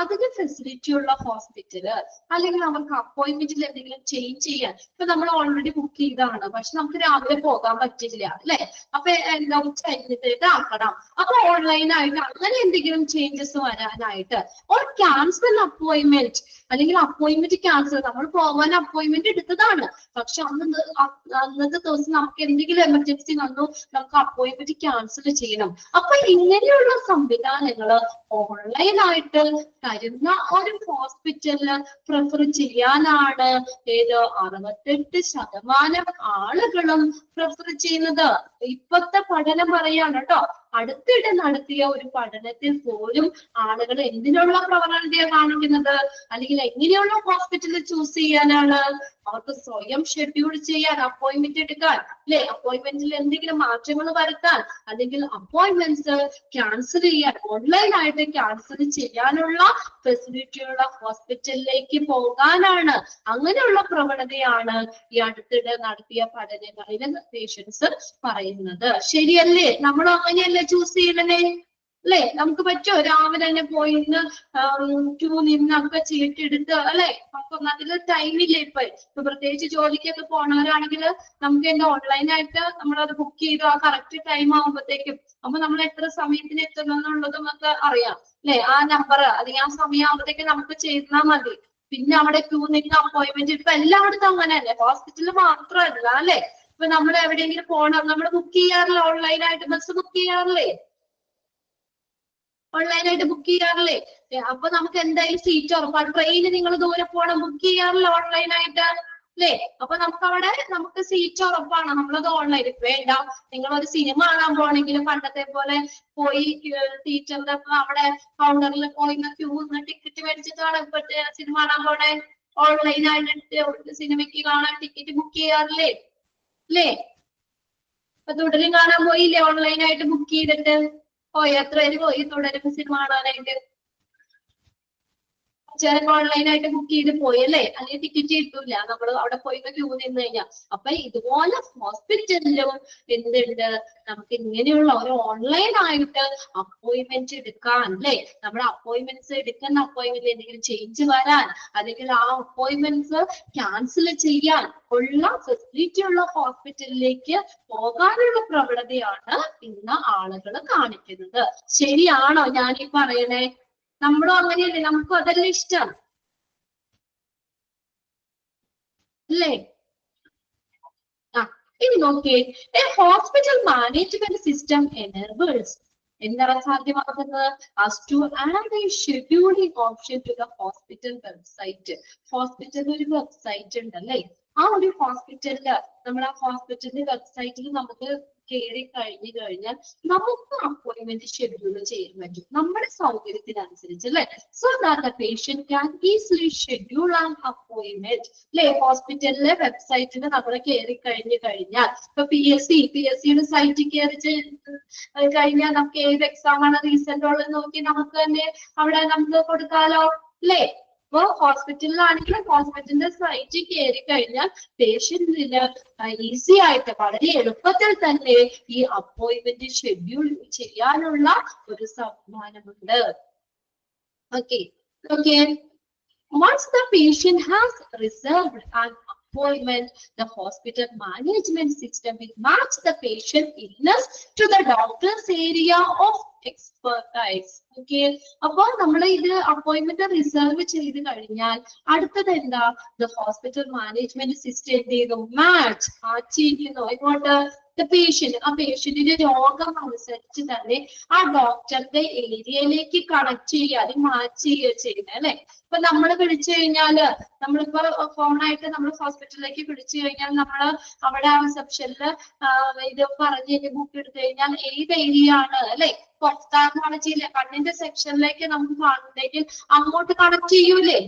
അതിന് ഫെസിലിറ്റി ഉള്ള ഹോസ്പിറ്റല്, അല്ലെങ്കിൽ അവർക്ക് അപ്പോയിന്റ്മെന്റിൽ എന്തെങ്കിലും ചേഞ്ച് ചെയ്യാൻ. ഇപ്പൊ നമ്മൾ ഓൾറെഡി ബുക്ക് ചെയ്താണ്, പക്ഷെ നമുക്ക് രാവിലെ പോകാൻ പറ്റില്ല അല്ലെ? അപ്പൊ എന്താ കഴിഞ്ഞിട്ട് ആക്കണം. അപ്പൊ ഓൺലൈനായിട്ട് അങ്ങനെ എന്തെങ്കിലും ചേഞ്ചസ് വരാനായിട്ട്, ഓർ ക്യാൻസൽ അപ്പോയിന്റ്മെന്റ്, അല്ലെങ്കിൽ അപ്പോയിന്റ്മെന്റ് ക്യാൻസൽ, നമ്മൾ പോകാൻ അപ്പോയിന്റ്മെന്റ് എടുത്തതാണ്, പക്ഷെ അന്നത്തെ ദിവസം നമുക്ക് എന്തെങ്കിലും എമർജൻസി വന്നു, നമുക്ക് അപ്പോയിന്റ്മെന്റ് ക്യാൻസൽ ചെയ്യണം. അപ്പൊ ഇങ്ങനെയുള്ള സംവിധാനങ്ങള് ഓൺലൈനായിട്ട് തരുന്ന ഒരു ഹോസ്പിറ്റലിന് പ്രിഫർ ചെയ്യാനാണ് ഏത് 68% ആളുകളും പ്രിഫർ ചെയ്യുന്നത്. ഇപ്പോഴത്തെ പഠനം പറയാണ് കേട്ടോ. അടുത്തിടെ നടത്തിയ ഒരു പഠനത്തിൽ പോലും ആളുകൾ എന്തിനുള്ള പ്രവണതയാണ് കാണിക്കുന്നത്, അല്ലെങ്കിൽ എങ്ങനെയുള്ള ഹോസ്പിറ്റൽ ചൂസ് ചെയ്യാനാണ്? അവർക്ക് സ്വയം ഷെഡ്യൂൾ ചെയ്യാൻ, അപ്പോയിന്റ്മെന്റ് എടുക്കാൻ അല്ലെ, അപ്പോയിന്റ്മെന്റിൽ എന്തെങ്കിലും മാറ്റങ്ങൾ വരുത്താൻ, അല്ലെങ്കിൽ അപ്പോയിന്റ്മെന്റ്സ് ക്യാൻസൽ ചെയ്യാൻ, ഓൺലൈനായിട്ട് ക്യാൻസൽ ചെയ്യാനുള്ള ഫെസിലിറ്റിയുള്ള ഹോസ്പിറ്റലിലേക്ക് പോകാനാണ്. അങ്ങനെയുള്ള പ്രവണതയാണ് ഈ അടുത്തിടെ നടത്തിയ പഠനങ്ങളിൽ പേഷ്യൻസ് പറയുന്നത്. ശരിയല്ലേ? നമ്മൾ അങ്ങനെയല്ലേ ചൂസ് ചെയ്യണേ അല്ലെ? നമുക്ക് പറ്റുമോ രാവിലെ തന്നെ പോയി ക്യൂ നിന്നൊക്കെ ചീട്ടെടുത്ത് അല്ലെ? നമുക്കൊന്നും അതിൽ ടൈമില്ല. ഇപ്പൊ പ്രത്യേകിച്ച് ജോലിക്കൊക്കെ പോണവരാണെങ്കിൽ നമുക്ക് എന്താ ഓൺലൈനായിട്ട് നമ്മളത് ബുക്ക് ചെയ്തു ആ കറക്റ്റ് ടൈം ആകുമ്പോഴത്തേക്കും, അപ്പൊ നമ്മൾ എത്ര സമയത്തിന് എത്തണം എന്നുള്ളതും ഒക്കെ അറിയാം അല്ലെ? ആ നമ്പർ അല്ലെങ്കിൽ ആ സമയം ആകുമ്പോഴത്തേക്ക് നമുക്ക് ചെയ്താൽ മതി. പിന്നെ അവിടെ ക്യൂ നിന്ന് അപ്പോയിന്റ്മെന്റ്, ഇപ്പൊ എല്ലായിടത്തും അങ്ങനെ തന്നെ, ഹോസ്പിറ്റലിൽ മാത്രമല്ല അല്ലെ? ഇപ്പൊ നമ്മൾ എവിടെയെങ്കിലും പോകണം, നമ്മൾ ബുക്ക് ചെയ്യാറില്ല ഓൺലൈനായിട്ട്? ബസ് ബുക്ക് ചെയ്യാറില്ലേ? ഓൺലൈനായിട്ട് ബുക്ക് ചെയ്യാറില്ലേ? അപ്പൊ നമുക്ക് എന്തായാലും സീറ്റ് ഉറപ്പാണ്. ട്രെയിന് നിങ്ങൾ ദൂരെ പോകണം, ബുക്ക് ചെയ്യാറില്ല ഓൺലൈനായിട്ട് അല്ലേ? അപ്പൊ നമുക്ക് അവിടെ നമുക്ക് സീറ്റ് ഉറപ്പാണ്. നമ്മളത് ഓൺലൈൻ വേണ്ട. നിങ്ങളൊരു സിനിമ കാണാൻ പോകണമെങ്കിലും പണ്ടത്തെ പോലെ പോയി ടീച്ചറിന്റെ അവിടെ കൗണ്ടറിൽ പോയി ക്യൂ നിന്ന് ടിക്കറ്റ് മേടിച്ചിട്ടാണ് ഇപ്പോഴത്തെ സിനിമ കാണാൻ പോണേ. ഓൺലൈനായിട്ട് സിനിമയ്ക്ക് കാണാൻ ടിക്കറ്റ് ബുക്ക് ചെയ്യാറില്ലേ? അല്ലേ? അപ്പൊ തുടരും കാണാൻ പോയില്ലേ? ഓൺലൈനായിട്ട് ബുക്ക് ചെയ്തിട്ട് പോയി. എത്ര പേര് പോയി തുടരും സിനിമ കാണാനായിട്ട്? ചിലപ്പോ ഓൺലൈനായിട്ട് ബുക്ക് ചെയ്ത് പോയി അല്ലേ? അല്ലെങ്കിൽ ടിക്കറ്റ് കിട്ടൂല, നമ്മൾ അവിടെ പോയി ക്യൂ നിന്ന് കഴിഞ്ഞാൽ. അപ്പൊ ഇതുപോലെ ഹോസ്പിറ്റലിലും എന്തുണ്ട്, നമുക്ക് ഇങ്ങനെയുള്ള ഒരു ഓൺലൈൻ ആയിട്ട് അപ്പോയിന്റ്മെന്റ് എടുക്കാൻ അല്ലേ? നമ്മുടെ അപ്പോയിന്റ്മെന്റ്സ് എടുക്കുന്ന അപ്പോയിന്റ്മെന്റ് എന്തെങ്കിലും ചേഞ്ച് വരാൻ, അല്ലെങ്കിൽ ആ അപ്പോയിന്റ്മെന്റ്സ് ക്യാൻസൽ ചെയ്യാൻ ഉള്ള ഫെസിലിറ്റി ഉള്ള ഹോസ്പിറ്റലിലേക്ക് പോകാനുള്ള പ്രവണതയാണ് ഇന്ന് ആളുകൾ കാണിക്കുന്നത്. ശരിയാണോ ഞാൻ ഈ പറയണേ? നമ്മളും അങ്ങനെയല്ലേ? നമുക്കും അതല്ലേ ഇഷ്ടം അല്ലേ? ആ, ഇനി നോക്കിയേ, a hospital management system enables, എന്താണ് സാധ്യമാകുന്നത്? as to add a scheduling option to the hospital website. ഹോസ്പിറ്റലിൽ ഒരു വെബ്സൈറ്റ് ഉണ്ട് അല്ലേ? ആ ഒരു ഹോസ്പിറ്റലില്, നമ്മുടെ ആ ഹോസ്പിറ്റലിന്റെ വെബ്സൈറ്റിൽ നമുക്ക് കയറി കഴിഞ്ഞാൽ നമുക്ക് അപ്പോയിന്റ്മെന്റ് ഷെഡ്യൂൾ ചെയ്യാൻ പറ്റും നമ്മുടെ സൗകര്യത്തിനനുസരിച്ച് അല്ലെ? So that the patient can easily schedule an appointment അല്ലെ? ഹോസ്പിറ്റലിലെ വെബ്സൈറ്റിൽ നമ്മൾ കയറി കഴിഞ്ഞാൽ, ഇപ്പൊ PSCയുടെ സൈറ്റിൽ കയറി കഴിഞ്ഞാൽ നമുക്ക് ഏത് എക്സാം ആണ് റീസെന്റ് ഉള്ളത് നോക്കി നമുക്ക് തന്നെ അവിടെ നമുക്ക് കൊടുക്കാലോ അല്ലേ? അപ്പൊ ഹോസ്പിറ്റലിലാണെങ്കിൽ ഹോസ്പിറ്റലിന്റെ സൈറ്റിൽ കയറി കഴിഞ്ഞാൽ പേഷ്യന്റിന് ഈസി ആയിട്ട് വളരെ എളുപ്പത്തിൽ തന്നെ ഈ അപ്പോയിന്റ്മെന്റ് ഷെഡ്യൂൾ ചെയ്യാനുള്ള ഒരു സംവിധാനമുണ്ട്. Okay okay. Once the patient has reserved an appointment, the hospital management system will match the patient illness to the doctor's area of expertise. Okay. അപ്പോൾ നമ്മൾ ഇത് അപ്പോയിന്റ്മെന്റ് റിസർവ് ചെയ്ത് കഴിഞ്ഞാൽ അടുത്തത് എന്താ? The hospital management system എന്ത് ചെയ്യുന്നു? Match ചെയ്യുന്നു. ഇങ്ങോട്ട് പേഷ്യന്റ്, ആ പേഷ്യന്റിന്റെ രോഗം അനുസരിച്ച് തന്നെ ആ ഡോക്ടറുടെ ഏരിയയിലേക്ക് കണക്ട് ചെയ്യുക, അത് മാച്ച് ചെയ്യുക ചെയ്യുന്നത് അല്ലെ? ഇപ്പൊ നമ്മൾ വിളിച്ചു കഴിഞ്ഞാല്, നമ്മളിപ്പോ ഫോണായിട്ട് നമ്മൾ ഹോസ്പിറ്റലിലേക്ക് വിളിച്ചു കഴിഞ്ഞാൽ നമ്മൾ അവിടെ ആ റിസപ്ഷനില് ഇത് പറഞ്ഞ് ബുക്ക് എടുത്തു കഴിഞ്ഞാൽ ഏത് ഏരിയ ആണ് അല്ലെ? പുറത്താണെന്നാണ് ചെയ്യില്ല, കണ്ണിന്റെ സെക്ഷനിലേക്ക് നമുക്ക് കാണുന്നെങ്കിൽ അങ്ങോട്ട് കണക്ട് ചെയ്യൂലേ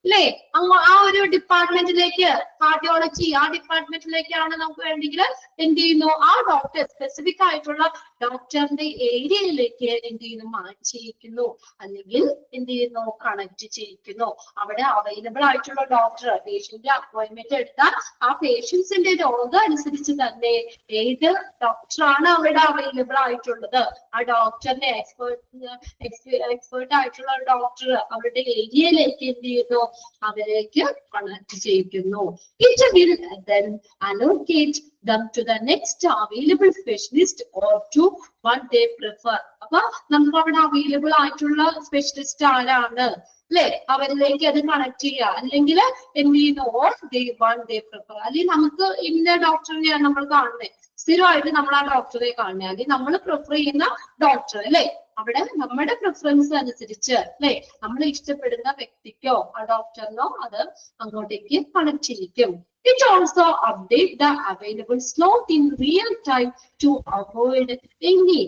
അല്ലേ? ആ ഒരു ഡിപ്പാർട്ട്മെന്റിലേക്ക്, കാർഡിയോളജി ആ ഡിപ്പാർട്ട്മെന്റിലേക്കാണ് നമുക്ക് വേണ്ടെങ്കിൽ എന്ത് ചെയ്യുന്നു? ആ ഡോക്ടർ സ്പെസിഫിക് ആയിട്ടുള്ള ഡോക്ടറിന്റെ ഏരിയയിലേക്ക് എന്ത് ചെയ്യുന്നു? മാച്ച് ചെയ്യിക്കുന്നു, അല്ലെങ്കിൽ എന്ത് ചെയ്യുന്നു? കണക്ട് ചെയ്യിക്കുന്നു. അവിടെ അവൈലബിൾ ആയിട്ടുള്ള ഡോക്ടർ, പേഷ്യന്റ് അപ്പോയിന്റ്മെന്റ് എടുത്താൽ ആ പേഷ്യൻസിന്റെ രോഗം അനുസരിച്ച് തന്നെ ഏത് ഡോക്ടറാണ് അവിടെ അവൈലബിൾ ആയിട്ടുള്ളത്, ആ ഡോക്ടറിന്റെ എക്സ്പേർട്ട് ആയിട്ടുള്ള ഡോക്ടർ അവരുടെ ഏരിയയിലേക്ക് എന്ത് ചെയ്യുന്നു? അവരേക്ക് connect ചെയ്യിക്കുന്നു. It will then allocate them to the next available specialist or to what they prefer. അപ്പൊ നമുക്ക് അവിടെ അവൈലബിൾ ആയിട്ടുള്ള സ്പെഷ്യലിസ്റ്റ് ആരാണ് അല്ലെ? അവരിലേക്ക് അത് കണക്ട് ചെയ്യുക, അല്ലെങ്കിൽ എന്ത് ചെയ്യുന്നു? or they want they prefer. അല്ലെങ്കിൽ നമുക്ക് ഇന്ന ഡോക്ടറിനെയാണ് നമ്മൾ കാണുന്നത്, സ്ഥിരമായിട്ട് നമ്മൾ ആ ഡോക്ടറെ കാണുന്നത്, അല്ലെങ്കിൽ നമ്മൾ പ്രിഫർ ചെയ്യുന്ന ഡോക്ടർ അല്ലെ? അവിടെ നമ്മുടെ പ്രിഫറൻസ് അനുസരിച്ച് അല്ലെ, നമ്മൾ ഇഷ്ടപ്പെടുന്ന വ്യക്തിക്കോ ആ ഡോക്ടറിനോ അത് അങ്ങോട്ടേക്ക് connect ചെയ്യിക്കും. It also update the available slot in real time to avoid any.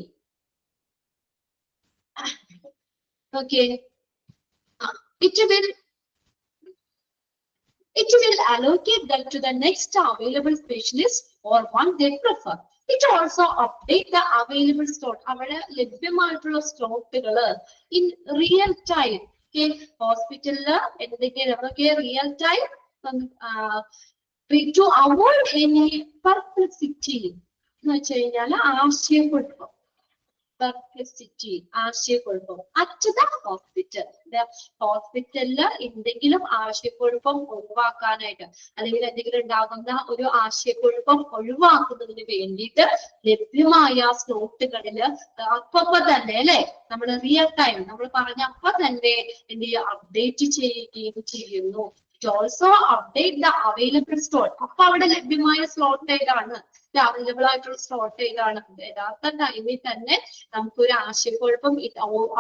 Okay. It will allocate them to the next available specialist or one they prefer. It also update the available slot. അവിടെ ലഭ്യമായിട്ടുള്ള സ്ലോട്ടുകള് in real time. Okay. ഹോസ്പിറ്റലില് എന്തൊക്കെയാണ് നമുക്ക് real time to avoid any perplexity എന്ന് വെച്ച് കഴിഞ്ഞാൽ ആശയക്കുഴപ്പം, ആശയക്കുഴപ്പം at the hospital. ഹോസ്പിറ്റലില് എന്തെങ്കിലും ആശയക്കുഴപ്പം ഒഴിവാക്കാനായിട്ട്, അല്ലെങ്കിൽ എന്തെങ്കിലും ഉണ്ടാകുന്ന ഒരു ആശയക്കുഴപ്പം ഒഴിവാക്കുന്നതിന് വേണ്ടിയിട്ട് ലഭ്യമായ സ്ലോട്ടുകളില് അപ്പൊ തന്നെ അല്ലെ, നമ്മൾ റിയൽ ടൈം നമ്മൾ പറഞ്ഞ അപ്പൊ തന്നെ എന്ത് ചെയ്യുക? അപ്ഡേറ്റ് ചെയ്യുകയും ചെയ്യുന്നു. It also update the available slot. അപ്പൊ അവിടെ ലഭ്യമായ സ്ലോട്ട് ഏതാണ്, അവൈലബിൾ ആയിട്ടുള്ള സ്ലോട്ട് ഏതാണ്, യഥാർത്ഥ ടൈമിൽ തന്നെ നമുക്കൊരു ആശയക്കുഴപ്പം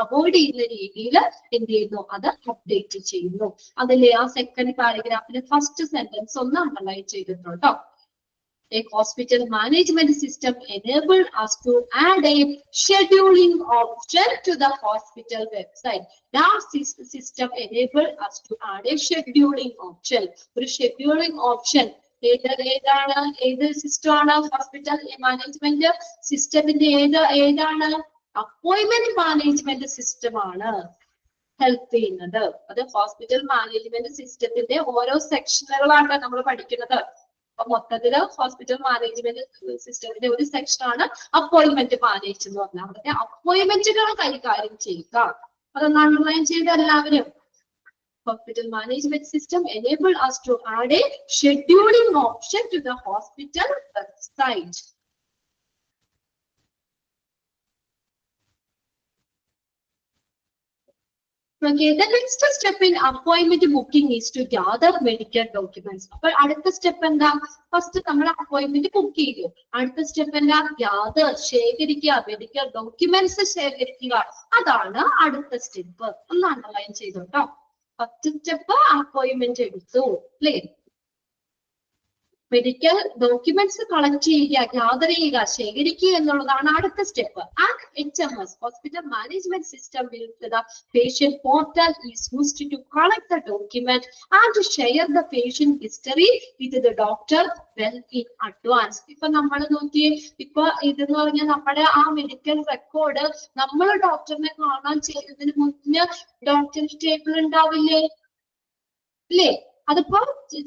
അവോയ്ഡ് ചെയ്യുന്ന രീതിയിൽ എന്ത് ചെയ്യുന്നു? അത് അപ്ഡേറ്റ് ചെയ്യുന്നു. അതിലെ ആ സെക്കൻഡ് പാരഗ്രാഫിലെ ഫസ്റ്റ് സെന്റൻസ് ഒന്ന് അണ്ടർലൈൻ ചെയ്തിട്ടുണ്ടോ? A hospital management system enabled us to add a scheduling option to the hospital website. That system enabled us to add a scheduling option. ഒരു scheduling option ഏത് system ആണ്? Hospital management സിസ്റ്റത്തിന്റെ ഏതാണ്? Appointment management system ആണ് help ചെയ്യുന്നത്. അത് hospital management സിസ്റ്റത്തിന്റെ ഓരോ സെക്ഷനുകളാണ് നമ്മൾ പഠിക്കുന്നത്. അപ്പൊ മൊത്തത്തില് ഹോസ്പിറ്റൽ മാനേജ്മെന്റ് സിസ്റ്റത്തിന്റെ ഒരു സെക്ഷൻ ആണ് അപ്പോയിന്റ്മെന്റ് മാനേജ് എന്ന് പറഞ്ഞാൽ. അവിടെ അപ്പോയിന്റ്മെന്റുകൾ കൈകാര്യം ചെയ്യുക. അതൊന്ന് അണ്ടർലൈൻ ചെയ്ത എല്ലാവരും. Hospital management system enable us to add a scheduling option to the hospital website. Okay, the next step in appointment booking is to gather medical documents. അപ്പോൾ അടുത്ത സ്റ്റെപ്പ് എന്താ? ഫസ്റ്റ് നമ്മൾ അപ്പോയിന്റ്മെന്റ് ബുക്ക് ചെയ്തു. അടുത്ത step എന്താ? gather, ശേഖരിക്കുക, medical documents ശേഖരിക്കുക. അതാണ് അടുത്ത സ്റ്റെപ്പ്. ഒന്ന് അണ്ടർലൈൻ ചെയ്തോട്ടോ. ഫസ്റ്റ് സ്റ്റെപ്പ് അപ്പോയിന്റ്മെന്റ് എടുത്തു അല്ലേ? മെഡിക്കൽ ഡോക്യുമെന്റ്സ് കളക്ട് ചെയ്യുക, ഗ്യാദർ ചെയ്യുക, ശേഖരിക്കുക എന്നുള്ളതാണ് അടുത്ത step. And HMS, hospital management system with the patient portal is used to collect the document and share the patient history with the doctor well in advance. ഇപ്പൊ നമ്മൾ നോക്കിയേ, ഇപ്പൊ ഇതെന്ന് പറഞ്ഞാൽ നമ്മുടെ ആ മെഡിക്കൽ റെക്കോർഡ് നമ്മൾ ഡോക്ടറിനെ കാണാൻ ചെയ്യുന്നതിന് മുന്നേ ഡോക്ടറിന്റെ ടേബിൾ ഉണ്ടാവില്ലേ അല്ലേ? അതിപ്പോ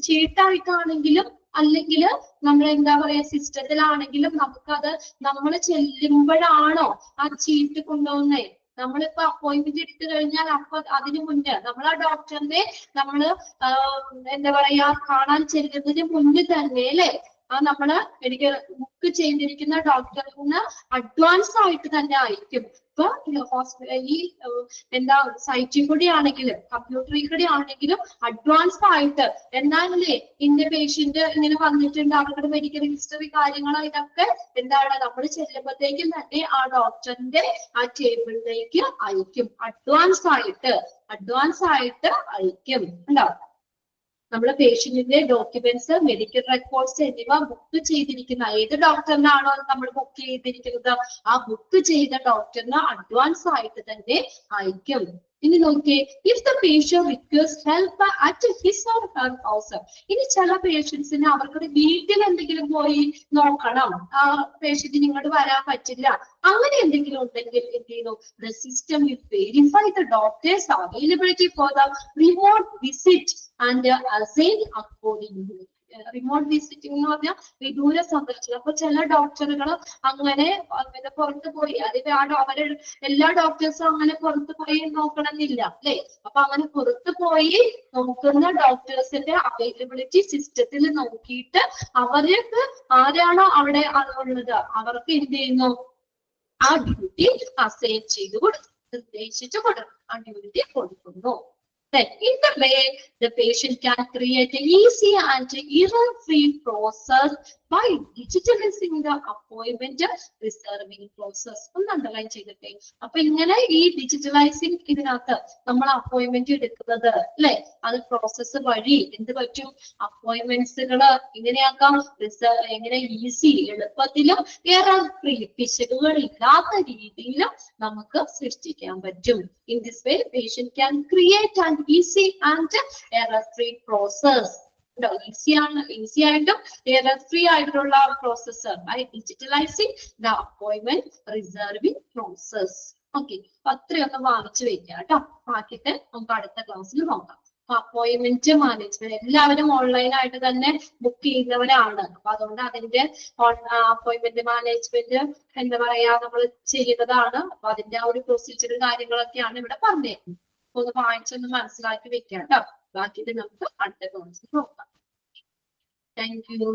ചീട്ടായിട്ടാണെങ്കിലും അല്ലെങ്കിൽ നമ്മൾ എന്താ പറയാ സിസ്റ്റത്തിലാണെങ്കിലും നമുക്കത് നമ്മൾ ചെല്ലുമ്പോഴാണോ ആ ചീട്ട് കൊണ്ടുപോകുന്നേ? നമ്മളിപ്പോ അപ്പോയിന്റ്മെന്റ് എടുത്തു കഴിഞ്ഞാൽ അപ്പൊ അതിനു മുന്നേ നമ്മൾ ആ ഡോക്ടറിനെ നമ്മള് എന്താ പറയാ കാണാൻ ചെല്ലുന്നതിന് മുന്നേ തന്നെ അല്ലെ ആ നമ്മള് മെഡിക്കൽ ബുക്ക് ചെയ്തിരിക്കുന്ന ഡോക്ടറിന് അഡ്വാൻസ് ആയിട്ട് തന്നെ അയക്കും. ഇപ്പൊ ഈ എന്താ സൈറ്റിൽ കൂടി ആണെങ്കിലും കമ്പ്യൂട്ടറിൽ കൂടി ആണെങ്കിലും അഡ്വാൻസ് ആയിട്ട് എന്നാലല്ലേ ഇന്ന പേഷ്യന്റ് ഇങ്ങനെ വന്നിട്ടുണ്ട് അവരുടെ മെഡിക്കൽ ഹിസ്റ്ററി കാര്യങ്ങൾ ഇതൊക്കെ എന്താണ് നമ്മൾ ചെല്ലുമ്പോഴത്തേക്കും തന്നെ ആ ഡോക്ടറിന്റെ ആ ടേബിളിലേക്ക് അയക്കും. അഡ്വാൻസ് ആയിട്ട് അയക്കും. ഉണ്ടാവും നമ്മളെ പേഷ്യന്റിന്റെ ഡോക്യുമെന്റ്സ്, മെഡിക്കൽ റെക്കോർഡ്സ് എന്നിവ ബുക്ക് ചെയ്തിരിക്കുന്ന ഏത് ഡോക്ടറിനാണോ നമ്മൾ ബുക്ക് ചെയ്തിരിക്കുന്നത് ആ ബുക്ക് ചെയ്ത ഡോക്ടറിന് അഡ്വാൻസ് ആയിട്ട് തന്നെ അയക്കും. ഇനി നോക്കിയേ, if the patient request help at his or her house. ഇനി ചില പേഷ്യൻസിന് അവർക്ക് വീട്ടിൽ എന്തെങ്കിലും പോയി നോക്കണം, ആ പേഷ്യന്റിന് ഇങ്ങോട്ട് വരാൻ പറ്റില്ല, അങ്ങനെ എന്തെങ്കിലും ഉണ്ടെങ്കിൽ എന്ത് ചെയ്യുന്നു? The system will verify the doctors availability for the remote visit and assign accordingly. Remote visiting എന്ന് പറഞ്ഞാൽ വിദൂര സന്ദർശനം. അപ്പൊ ചില ഡോക്ടറുകൾ അങ്ങനെ പുറത്ത് പോയി, അതിൽ അവര് എല്ലാ ഡോക്ടേഴ്സും അങ്ങനെ പുറത്ത് പോയി നോക്കണമെന്നില്ല അല്ലെ? അപ്പൊ അങ്ങനെ പുറത്ത് പോയി നോക്കുന്ന ഡോക്ടേഴ്സിന്റെ അവൈലബിലിറ്റി സിസ്റ്റത്തിൽ നോക്കിയിട്ട് അവർക്ക് ആരാണോ അവിടെ ഉള്ളത് അവർക്ക് എന്ത് ചെയ്യുന്നു? ആ ഡ്യൂട്ടി അസൈൻ ചെയ്ത് കൊടുക്കും, നിർദ്ദേശിച്ചു കൊടുക്കും, ആ ഡ്യൂട്ടി കൊടുക്കുന്നു. Then, in the way, the patient can create an easy and error-free process by digitalizing the appointment reserving process. ഒന്ന് അണ്ടർലൈൻ ചെയ്തിട്ടേ. അപ്പൊ ഇങ്ങനെ ഈ ഡിജിറ്റലൈസിങ് ഇതിനകത്ത് നമ്മൾ അപ്പോയിന്റ്മെന്റ് എടുക്കുന്നത് അല്ലെ, അത് പ്രോസസ്സ് വഴി എന്ത് പറ്റും? അപ്പോയിന്റ്മെന്റ്സുകള് ഇങ്ങനെയാക്കാം, എങ്ങനെ ഈസി എളുപ്പത്തിലും എറർ ഫ്രീ പിശകുകൾ ഇല്ലാത്ത രീതിയിലും നമുക്ക് സൃഷ്ടിക്കാൻ പറ്റും. In this way, patient can create an easy and error-free process. Easy ആയിട്ടും error free ആയിട്ടുള്ള process by digitalizing the appointment reserving process. Okay, അത്രയൊക്കെ വാങ്ങിച്ചു വെക്കുക കേട്ടോ. ബാക്കിയിട്ട് നമുക്ക് അടുത്ത ക്ലാസ്സിൽ നോക്കാം. അപ്പോയിന്റ്മെന്റ് മാനേജ്മെന്റ് എല്ലാവരും ഓൺലൈൻ ആയിട്ട് തന്നെ ബുക്ക് ചെയ്യുന്നവരാണ്. അപ്പൊ അതുകൊണ്ട് അതിന്റെ അപ്പോയിന്റ്മെന്റ് മാനേജ്മെന്റ് എന്താ പറയാ നമ്മൾ ചെയ്യുന്നതാണ്. അപ്പൊ അതിന്റെ ആ ഒരു പ്രൊസീജിയറും കാര്യങ്ങളൊക്കെയാണ് ഇവിടെ പറഞ്ഞേക്കുന്നത്. ഒന്ന് വായിച്ചൊന്ന് മനസ്സിലാക്കി വെക്കാം കേട്ടോ. ബാക്കി നമുക്ക് അടുത്ത ക്ലാസ്സിൽ നോക്കാം. Thank you.